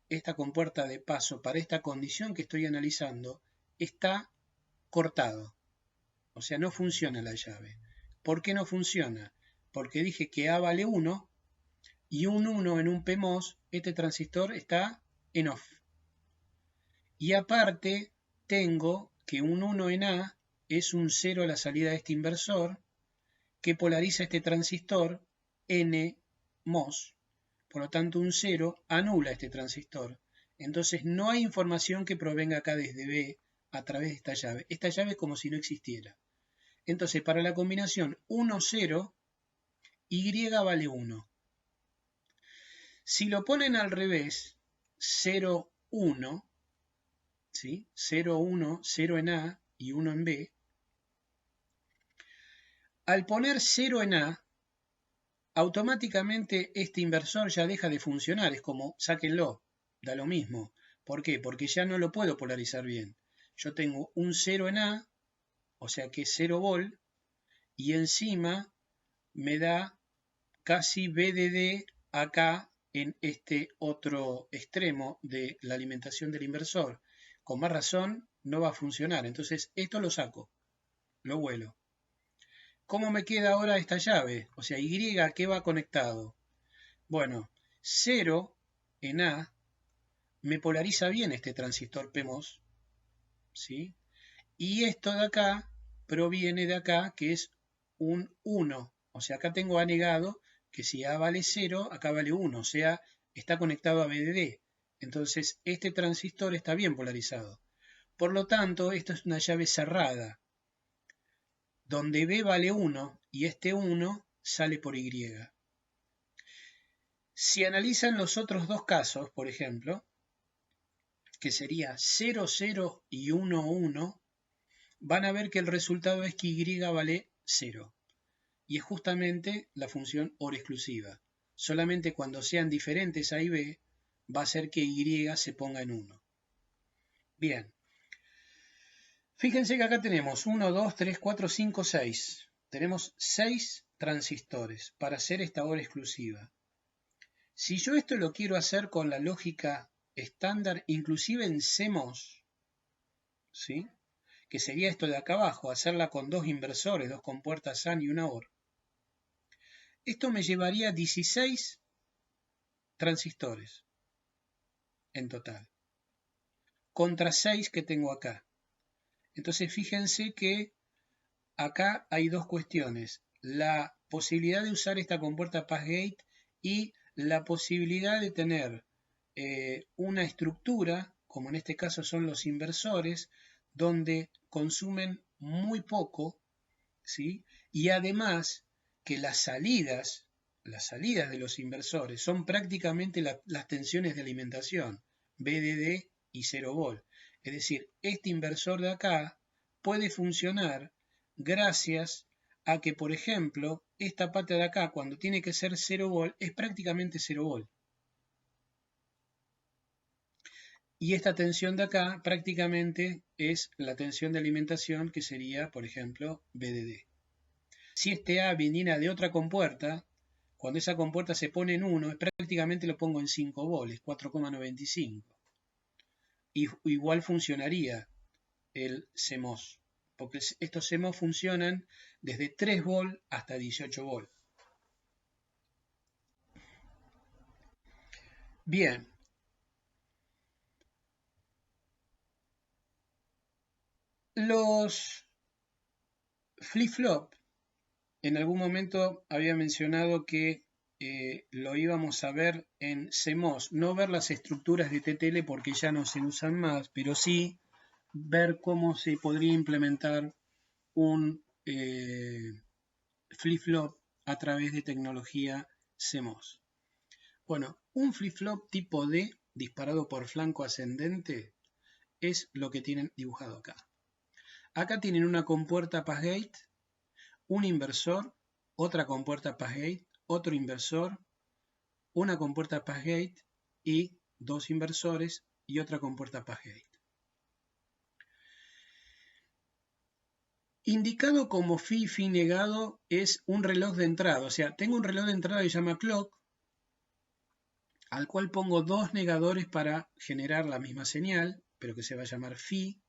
esta compuerta de paso para esta condición que estoy analizando está cortado. O sea, no funciona la llave. ¿Por qué no funciona? Porque dije que A vale 1 y un 1 en un PMOS, este transistor está en off. Y aparte tengo que un 1 en A es un 0 a la salida de este inversor que polariza este transistor NMOS. Por lo tanto, un 0 anula este transistor. Entonces no hay información que provenga acá desde B a través de esta llave. Esta llave es como si no existiera. Entonces, para la combinación 1, 0, Y vale 1. Si lo ponen al revés, 0, 1, ¿sí? 0, 1, 0 en A y 1 en B. Al poner 0 en A, automáticamente este inversor ya deja de funcionar. Es como, sáquenlo, da lo mismo. ¿Por qué? Porque ya no lo puedo polarizar bien. Yo tengo un 0 en A, o sea que es 0 volt, y encima me da casi VDD acá en este otro extremo de la alimentación del inversor. Con más razón no va a funcionar. Entonces esto lo saco, lo vuelo. ¿Cómo me queda ahora esta llave? O sea, Y, ¿a qué va conectado? Bueno, 0 en A me polariza bien este transistor PMOS, ¿sí? Y esto de acá proviene de acá, que es un 1. O sea, acá tengo A negado, que si A vale 0, acá vale 1. O sea, está conectado a VDD. Entonces, este transistor está bien polarizado. Por lo tanto, esto es una llave cerrada, donde B vale 1 y este 1 sale por Y. Si analizan los otros dos casos, por ejemplo, que sería 0, 0 y 1, 1, van a ver que el resultado es que Y vale 0. Y es justamente la función OR exclusiva. Solamente cuando sean diferentes A y B, va a hacer que Y se ponga en 1. Bien. Fíjense que acá tenemos 1, 2, 3, 4, 5, 6. Tenemos 6 transistores para hacer esta OR exclusiva. Si yo esto lo quiero hacer con la lógica estándar, inclusive en CMOS, ¿sí? Que sería esto de acá abajo, hacerla con dos inversores, dos compuertas AND y una OR. Esto me llevaría 16 transistores en total, contra 6 que tengo acá. Entonces fíjense que acá hay dos cuestiones, la posibilidad de usar esta compuerta passgate y la posibilidad de tener una estructura, como en este caso son los inversores, donde consumen muy poco, ¿sí? Y además que las salidas de los inversores son prácticamente las tensiones de alimentación, VDD y 0 volt. Es decir, este inversor de acá puede funcionar gracias a que, por ejemplo, esta pata de acá, cuando tiene que ser 0 volt, es prácticamente 0 volt. Y esta tensión de acá prácticamente es la tensión de alimentación que sería, por ejemplo, VDD. Si este A viniera de otra compuerta, cuando esa compuerta se pone en 1, prácticamente lo pongo en 5 volts, 4,95. Y igual funcionaría el CMOS, porque estos CMOS funcionan desde 3 volts hasta 18 volts. Bien. Los flip-flop, en algún momento había mencionado que lo íbamos a ver en CMOS, no ver las estructuras de TTL porque ya no se usan más, pero sí ver cómo se podría implementar un flip-flop a través de tecnología CMOS. Bueno, un flip-flop tipo D disparado por flanco ascendente es lo que tienen dibujado acá. Acá tienen una compuerta passgate, un inversor, otra compuerta passgate, otro inversor, una compuerta passgate y dos inversores y otra compuerta passgate. Indicado como Fi negado es un reloj de entrada, o sea, tengo un reloj de entrada que se llama clock, al cual pongo dos negadores para generar la misma señal, pero que se va a llamar Fi,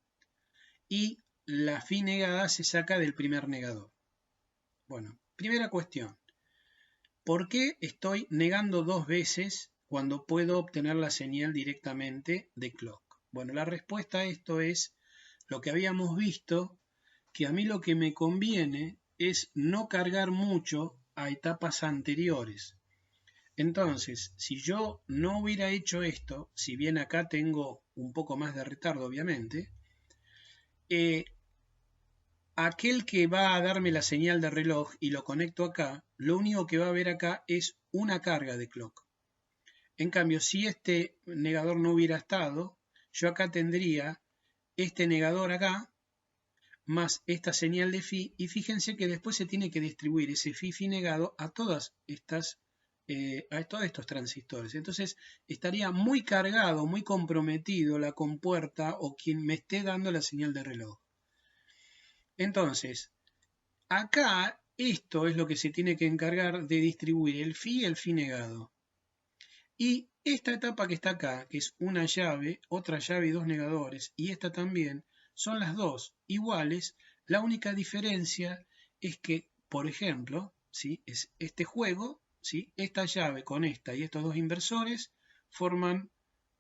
y la Fi negada se saca del primer negador. Bueno, primera cuestión. ¿Por qué estoy negando dos veces cuando puedo obtener la señal directamente de clock? Bueno, la respuesta a esto es lo que habíamos visto, que a mí lo que me conviene es no cargar mucho a etapas anteriores. Entonces, si yo no hubiera hecho esto, si bien acá tengo un poco más de retardo, obviamente, aquel que va a darme la señal de reloj y lo conecto acá, lo único que va a ver acá es una carga de clock. En cambio, si este negador no hubiera estado, yo acá tendría este negador acá, más esta señal de phi, y fíjense que después se tiene que distribuir ese phi negado a todas estas, a todos estos transistores. Entonces estaría muy cargado, muy comprometido la compuerta o quien me esté dando la señal de reloj. Entonces, acá esto es lo que se tiene que encargar de distribuir el phi negado. Y esta etapa que está acá, que es una llave, otra llave y dos negadores, y esta también, son las dos iguales. La única diferencia es que, por ejemplo, ¿sí? Es este juego, ¿sí? Esta llave con esta y estos dos inversores forman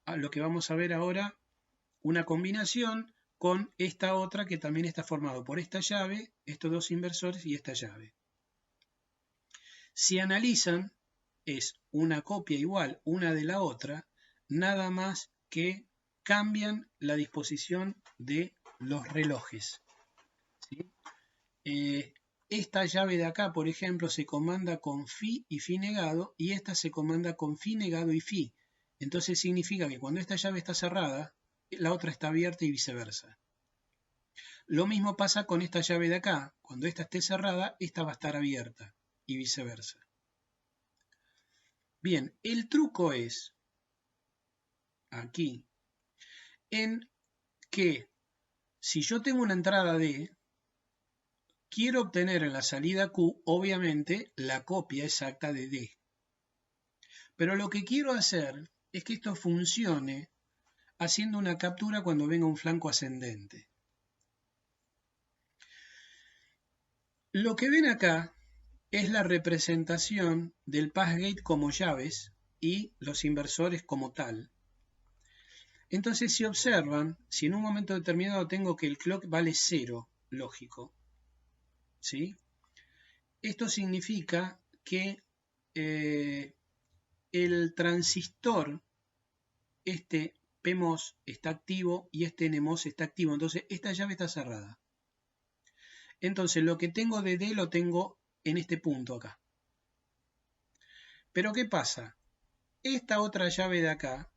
a lo que vamos a ver ahora, una combinación con esta otra que también está formado por esta llave, estos dos inversores y esta llave. Si analizan, es una copia igual una de la otra, nada más que cambian la disposición de los relojes. ¿Sí? Esta llave de acá, por ejemplo, se comanda con phi y phi negado, y esta se comanda con phi negado y phi. Entonces significa que cuando esta llave está cerrada, la otra está abierta y viceversa. Lo mismo pasa con esta llave de acá. Cuando esta esté cerrada, esta va a estar abierta y viceversa. Bien, el truco es aquí en que si yo tengo una entrada D, quiero obtener en la salida Q, obviamente, la copia exacta de D. Pero lo que quiero hacer es que esto funcione haciendo una captura cuando venga un flanco ascendente. Lo que ven acá es la representación del passgate como llaves y los inversores como tal. Entonces, si observan, si en un momento determinado tengo que el clock vale 0, lógico, ¿sí? Esto significa que el transistor, este PMOS está activo y este NMOS está activo, entonces esta llave está cerrada. Entonces lo que tengo de D lo tengo en este punto acá. Pero ¿qué pasa? Esta otra llave de acá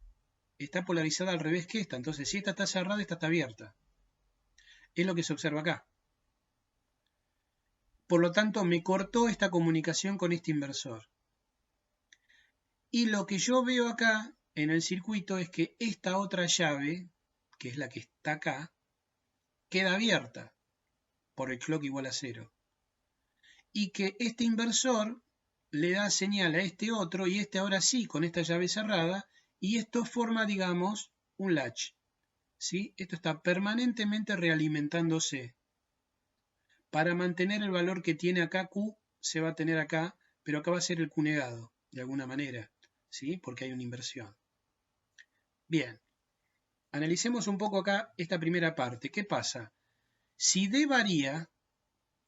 está polarizada al revés que esta, entonces si esta está cerrada, esta está abierta. Es lo que se observa acá. Por lo tanto, me cortó esta comunicación con este inversor. Y lo que yo veo acá en el circuito es que esta otra llave, que es la que está acá, queda abierta por el clock igual a 0. Y que este inversor le da señal a este otro y este ahora sí con esta llave cerrada y esto forma, digamos, un latch. ¿Sí? Esto está permanentemente realimentándose. Para mantener el valor que tiene acá Q, se va a tener acá, pero acá va a ser el Q negado, de alguna manera, ¿sí? Porque hay una inversión. Bien, analicemos un poco acá esta primera parte. ¿Qué pasa? Si D varía,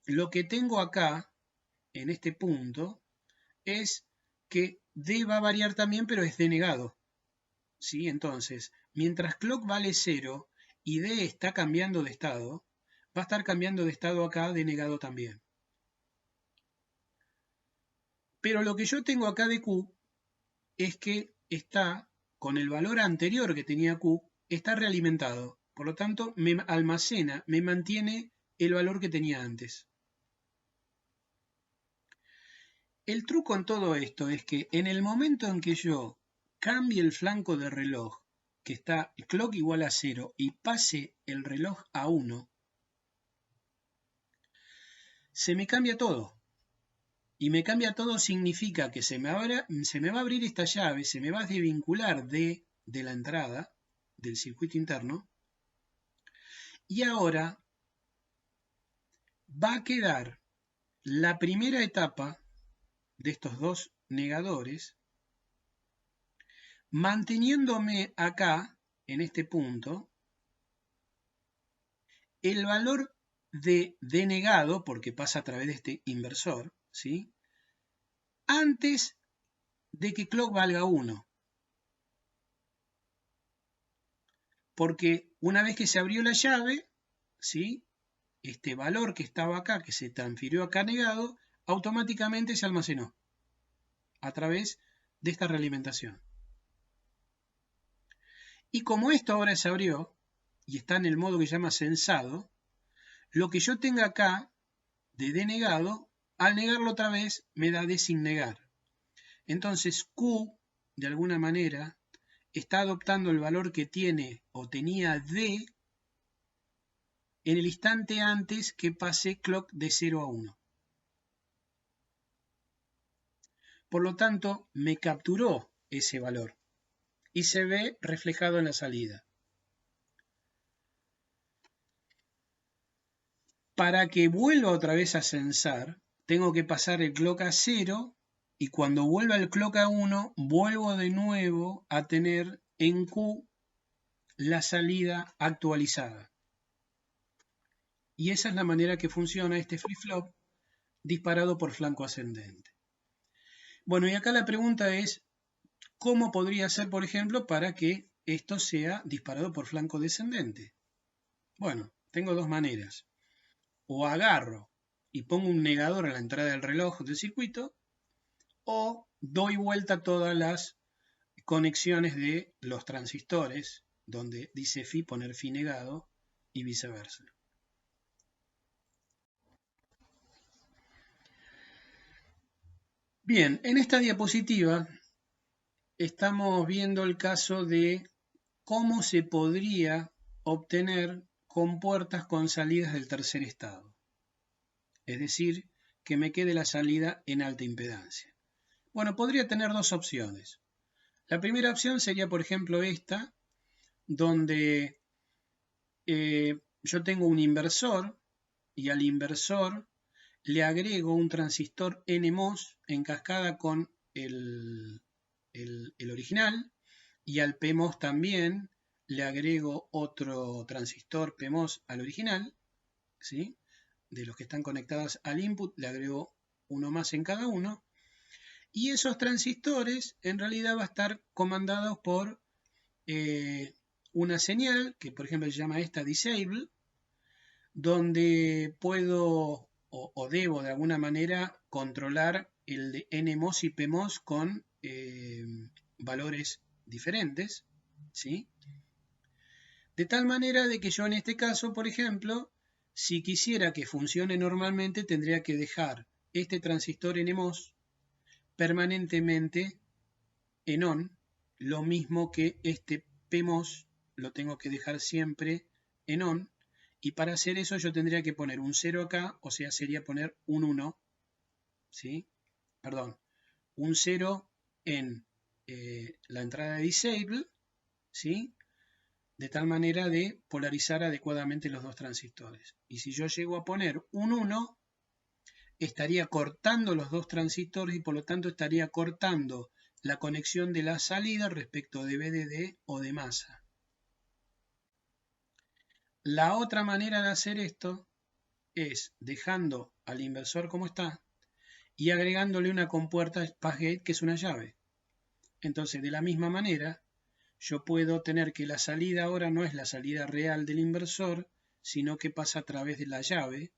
lo que tengo acá, en este punto, es que D va a variar también, pero es D negado. ¿Sí? Entonces, mientras clock vale 0 y D está cambiando de estado, va a estar cambiando de estado acá D negado también. Pero lo que yo tengo acá de Q es que está con el valor anterior que tenía Q, está realimentado. Por lo tanto, me almacena, me mantiene el valor que tenía antes. El truco en todo esto es que en el momento en que yo cambie el flanco de reloj, que está clock igual a 0, y pase el reloj a 1, se me cambia todo. Y me cambia todo significa que se me va a abrir esta llave, se me va a desvincular de la entrada del circuito interno, y ahora va a quedar la primera etapa de estos dos negadores, manteniéndome acá, en este punto, el valor de denegado, porque pasa a través de este inversor, ¿sí? Antes de que clock valga 1. Porque una vez que se abrió la llave, ¿sí? Este valor que estaba acá, que se transfirió acá negado, automáticamente se almacenó a través de esta realimentación. Y como esto ahora se abrió y está en el modo que se llama sensado, lo que yo tenga acá de denegado, al negarlo otra vez, me da D sin negar. Entonces Q, de alguna manera, está adoptando el valor que tiene o tenía D en el instante antes que pase clock de 0 a 1. Por lo tanto, me capturó ese valor y se ve reflejado en la salida. Para que vuelva otra vez a sensar, tengo que pasar el clock a 0 y cuando vuelva el clock a 1, vuelvo de nuevo a tener en Q la salida actualizada. Y esa es la manera que funciona este flip-flop disparado por flanco ascendente. Bueno, y acá la pregunta es, ¿cómo podría ser, por ejemplo, para que esto sea disparado por flanco descendente? Bueno, tengo dos maneras. O agarro y pongo un negador a la entrada del reloj del circuito, o doy vuelta todas las conexiones de los transistores, donde dice Fi poner Fi negado y viceversa. Bien, en esta diapositiva estamos viendo el caso de cómo se podría obtener compuertas con salidas del tercer estado. Es decir, que me quede la salida en alta impedancia. Bueno, podría tener dos opciones. La primera opción sería, por ejemplo, esta, donde yo tengo un inversor y al inversor le agrego un transistor NMOS en cascada con el original y al PMOS también le agrego otro transistor PMOS al original, ¿sí? De los que están conectados al input le agrego uno más en cada uno y esos transistores en realidad va a estar comandados por una señal que por ejemplo se llama esta disable, donde puedo o debo de alguna manera controlar el de NMOS y PMOS con valores diferentes, ¿sí? De tal manera de que yo en este caso, por ejemplo, si quisiera que funcione normalmente, tendría que dejar este transistor NMOS permanentemente en on, lo mismo que este PMOS lo tengo que dejar siempre en on, y para hacer eso yo tendría que poner un 0 acá, o sea, sería poner un 1, ¿sí? Perdón, un 0 en la entrada de disable, ¿sí? De tal manera de polarizar adecuadamente los dos transistores. Y si yo llego a poner un 1, estaría cortando los dos transistores y por lo tanto estaría cortando la conexión de la salida respecto de VDD o de masa. La otra manera de hacer esto es dejando al inversor como está y agregándole una compuerta passgate que es una llave. Entonces, de la misma manera, yo puedo tener que la salida ahora no es la salida real del inversor, sino que pasa a través de la llave.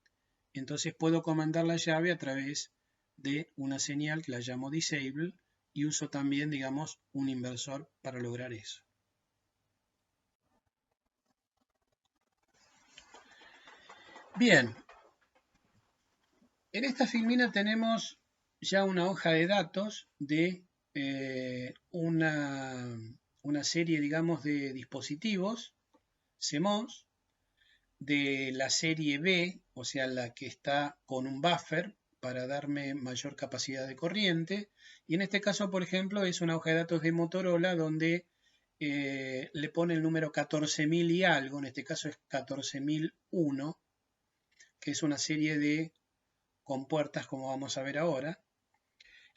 Entonces puedo comandar la llave a través de una señal que la llamo disable y uso también, digamos, un inversor para lograr eso. Bien, en esta filmina tenemos ya una hoja de datos de una serie, digamos, de dispositivos CMOS de la serie B, o sea, la que está con un buffer para darme mayor capacidad de corriente. Y en este caso, por ejemplo, es una hoja de datos de Motorola donde le pone el número 14.000 y algo, en este caso es 14.001, que es una serie de compuertas como vamos a ver ahora.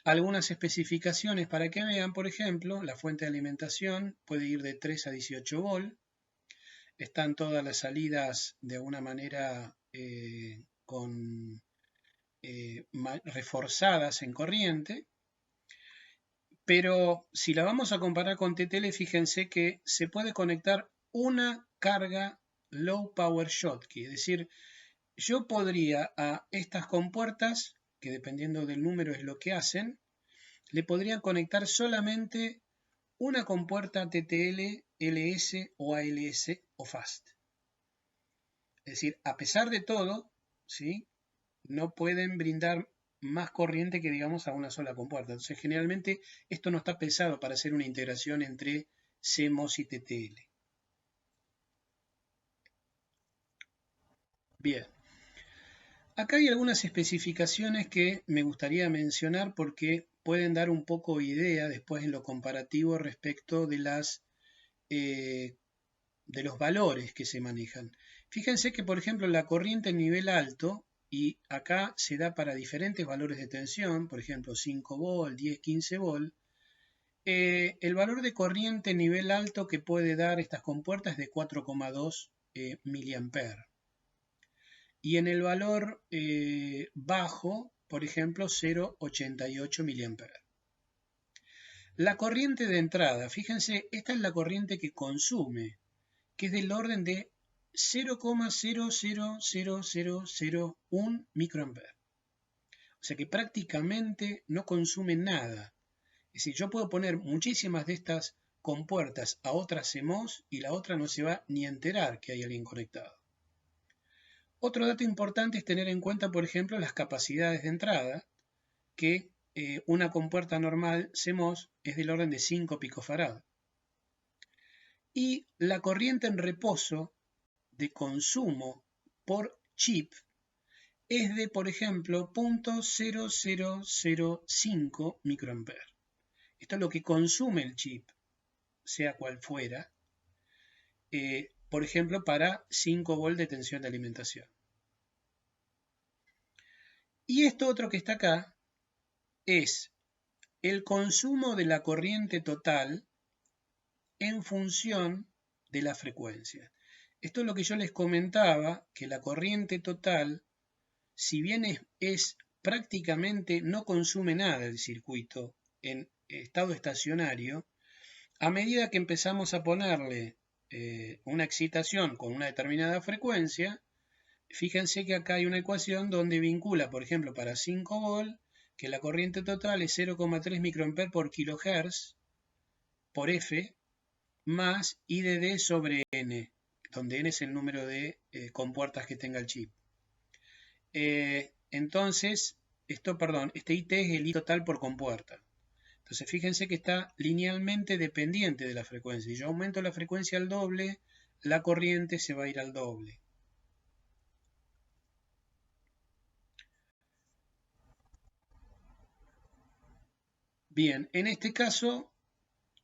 Algunas especificaciones para que vean, por ejemplo, la fuente de alimentación puede ir de 3 a 18 volt. Están todas las salidas de alguna manera reforzadas en corriente. Pero si la vamos a comparar con TTL, fíjense que se puede conectar una carga low power Schottky, es decir, yo podría a estas compuertas, que dependiendo del número es lo que hacen, le podría conectar solamente una compuerta TTL LS o ALS o fast. Es decir, a pesar de todo, ¿sí?, no pueden brindar más corriente que, digamos, a una sola compuerta. Entonces, generalmente, esto no está pensado para hacer una integración entre CMOS y TTL. Bien. Acá hay algunas especificaciones que me gustaría mencionar porque pueden dar un poco idea después en lo comparativo respecto de de los valores que se manejan. Fíjense que, por ejemplo, la corriente en nivel alto, y acá se da para diferentes valores de tensión, por ejemplo 5 volt, 10, 15 volt, el valor de corriente en nivel alto que puede dar estas compuertas es de 4,2 miliamperes. Y en el valor bajo, por ejemplo, 0,88 miliamperes. La corriente de entrada, fíjense, esta es la corriente que consume, que es del orden de 0,000001 microamperes. O sea que prácticamente no consume nada. Es decir, yo puedo poner muchísimas de estas compuertas a otras CMOS y la otra no se va ni a enterar que hay alguien conectado. Otro dato importante es tener en cuenta, por ejemplo, las capacidades de entrada, que una compuerta normal CMOS es del orden de 5 picofarad. Y la corriente en reposo de consumo por chip es de, por ejemplo, 0.0005 microamperes. Esto es lo que consume el chip, sea cual fuera, por ejemplo, para 5 volt de tensión de alimentación. Y esto otro que está acá es el consumo de la corriente total en función de la frecuencia. Esto es lo que yo les comentaba, que la corriente total, si bien es prácticamente no consume nada el circuito en estado estacionario, a medida que empezamos a ponerle una excitación con una determinada frecuencia, fíjense que acá hay una ecuación donde vincula, por ejemplo, para 5 volt, que la corriente total es 0,3 microamperes por kilohertz por F más I de D sobre N, donde N es el número de compuertas que tenga el chip. Entonces, este IT es el I total por compuerta. Entonces, fíjense que está linealmente dependiente de la frecuencia. Si yo aumento la frecuencia al doble, la corriente se va a ir al doble. Bien, en este caso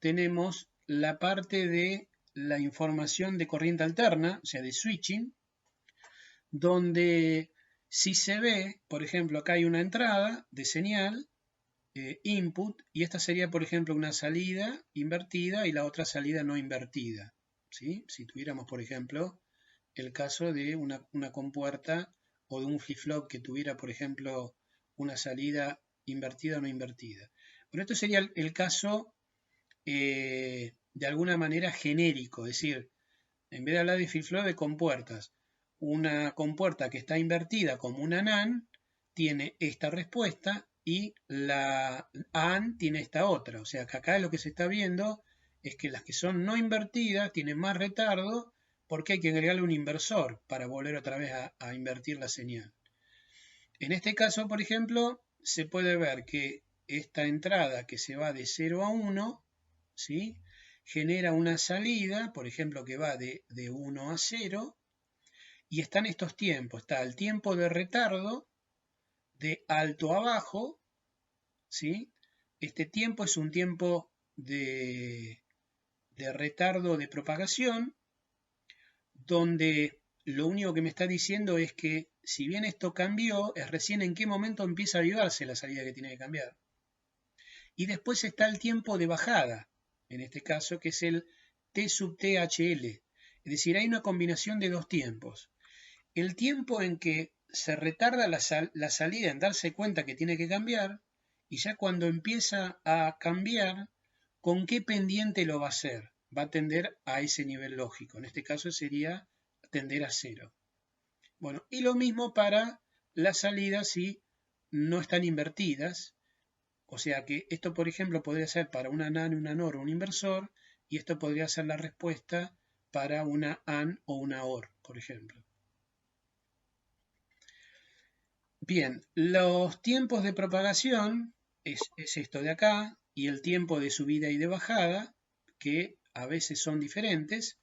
tenemos la parte de la información de corriente alterna, o sea, de switching, donde si se ve, por ejemplo, acá hay una entrada de señal, input, y esta sería, por ejemplo, una salida invertida y la otra salida no invertida, ¿sí? Si tuviéramos, por ejemplo, el caso de una compuerta o de un flip-flop que tuviera, por ejemplo, una salida invertida o no invertida. Bueno, esto sería el caso de alguna manera genérico, es decir, en vez de hablar de flip-flop, de compuertas. Una compuerta que está invertida como una NAND tiene esta respuesta y la AND tiene esta otra. O sea que acá lo que se está viendo es que las que son no invertidas tienen más retardo porque hay que agregarle un inversor para volver otra vez a invertir la señal. En este caso, por ejemplo, se puede ver que esta entrada que se va de 0 a 1, ¿sí?, genera una salida, por ejemplo, que va de 1 a 0, y están estos tiempos. Está el tiempo de retardo de alto a bajo, ¿sí? Este tiempo es un tiempo de retardo de propagación, donde lo único que me está diciendo es que si bien esto cambió, es recién en qué momento empieza a avivarse la salida que tiene que cambiar. Y después está el tiempo de bajada, en este caso, que es el T sub THL. Es decir, hay una combinación de dos tiempos. El tiempo en que se retarda la salida en darse cuenta que tiene que cambiar, y ya cuando empieza a cambiar, ¿con qué pendiente lo va a hacer? Va a tender a ese nivel lógico. En este caso sería tender a 0. Bueno, y lo mismo para las salidas si no están invertidas. O sea que esto, por ejemplo, podría ser para una NAND, una NOR o un inversor, y esto podría ser la respuesta para una AND o una OR, por ejemplo. Bien, los tiempos de propagación es esto de acá, y el tiempo de subida y de bajada, que a veces son diferentes.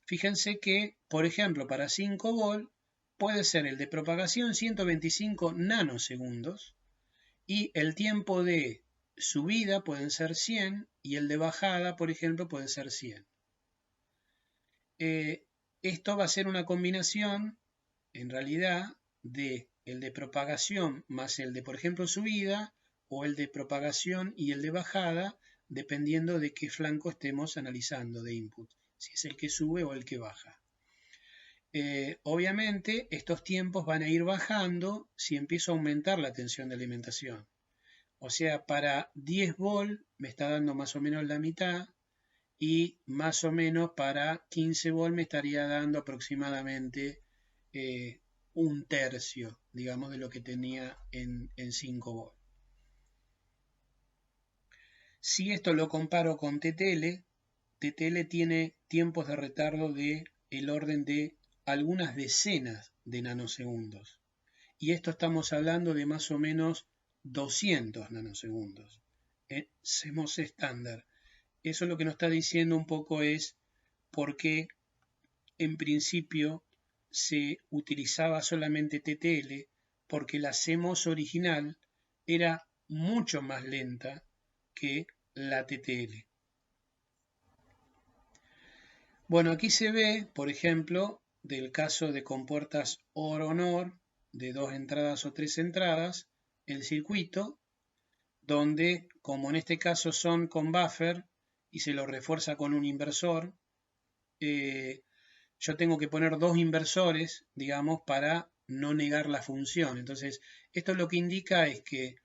Fíjense que, por ejemplo, para 5 volt puede ser el de propagación 125 nanosegundos y el tiempo de subida pueden ser 100 y el de bajada, por ejemplo, puede ser 100. Esto va a ser una combinación, en realidad, de el de propagación más el de, por ejemplo, subida, o el de propagación y el de bajada, dependiendo de qué flanco estemos analizando de input, si es el que sube o el que baja. Obviamente, estos tiempos van a ir bajando si empiezo a aumentar la tensión de alimentación. O sea, para 10 volt me está dando más o menos la mitad, y más o menos para 15 volt me estaría dando aproximadamente un tercio, digamos, de lo que tenía en 5 volt. Si esto lo comparo con TTL, TTL tiene tiempos de retardo de el orden de algunas decenas de nanosegundos. Y esto estamos hablando de más o menos 200 nanosegundos. CMOS estándar. Eso lo que nos está diciendo un poco es por qué en principio se utilizaba solamente TTL, porque la CMOS original era mucho más lenta que la TTL. Bueno, aquí se ve, por ejemplo, del caso de compuertas OR o NOR, de 2 entradas o 3 entradas, el circuito, donde, como en este caso son con buffer y se lo refuerza con un inversor, yo tengo que poner 2 inversores, digamos, para no negar la función. Entonces, esto lo que indica es que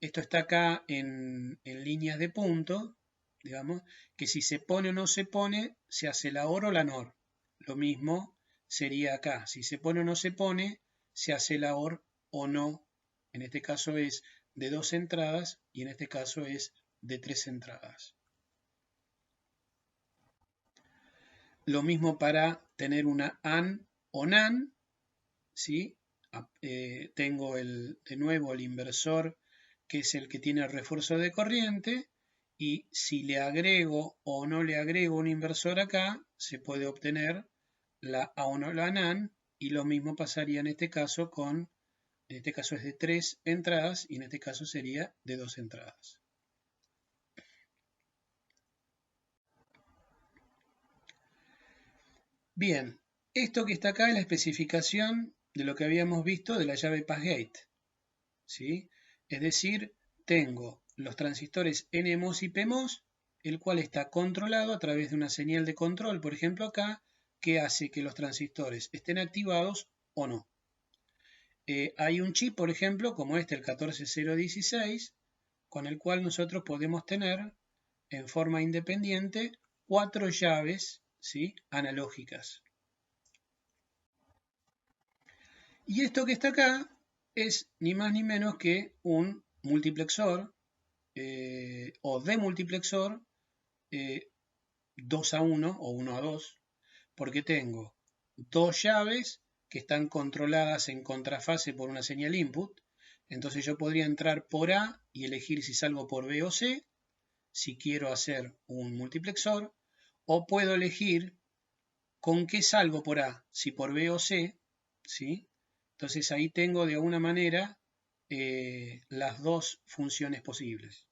esto está acá en líneas de punto, digamos, que si se pone o no se pone, se hace la OR o la NOR. Lo mismo sería acá. Si se pone o no se pone, se hace la OR o no. En este caso es de 2 entradas y en este caso es de 3 entradas. Lo mismo para tener una AND o NAND, ¿sí? Tengo de nuevo el inversor, que es el que tiene el refuerzo de corriente, y si le agrego o no le agrego un inversor acá, se puede obtener la AND o la NAND, y lo mismo pasaría en este caso en este caso es de 3 entradas, y en este caso sería de 2 entradas. Bien, esto que está acá es la especificación de lo que habíamos visto de la llave passgate, ¿sí? Es decir, tengo los transistores NMOS y PMOS, el cual está controlado a través de una señal de control, por ejemplo acá, que hace que los transistores estén activados o no. Hay un chip, por ejemplo, como este, el 14016, con el cual nosotros podemos tener en forma independiente 4 llaves, ¿sí?, analógicas. Y esto que está acá es ni más ni menos que un multiplexor o demultiplexor 2 a 1 o 1 a 2, porque tengo 2 llaves que están controladas en contrafase por una señal input. Entonces yo podría entrar por A y elegir si salgo por B o C, si quiero hacer un multiplexor, o puedo elegir con qué salgo por A, si por B o C, ¿sí? Entonces ahí tengo de alguna manera las dos funciones posibles.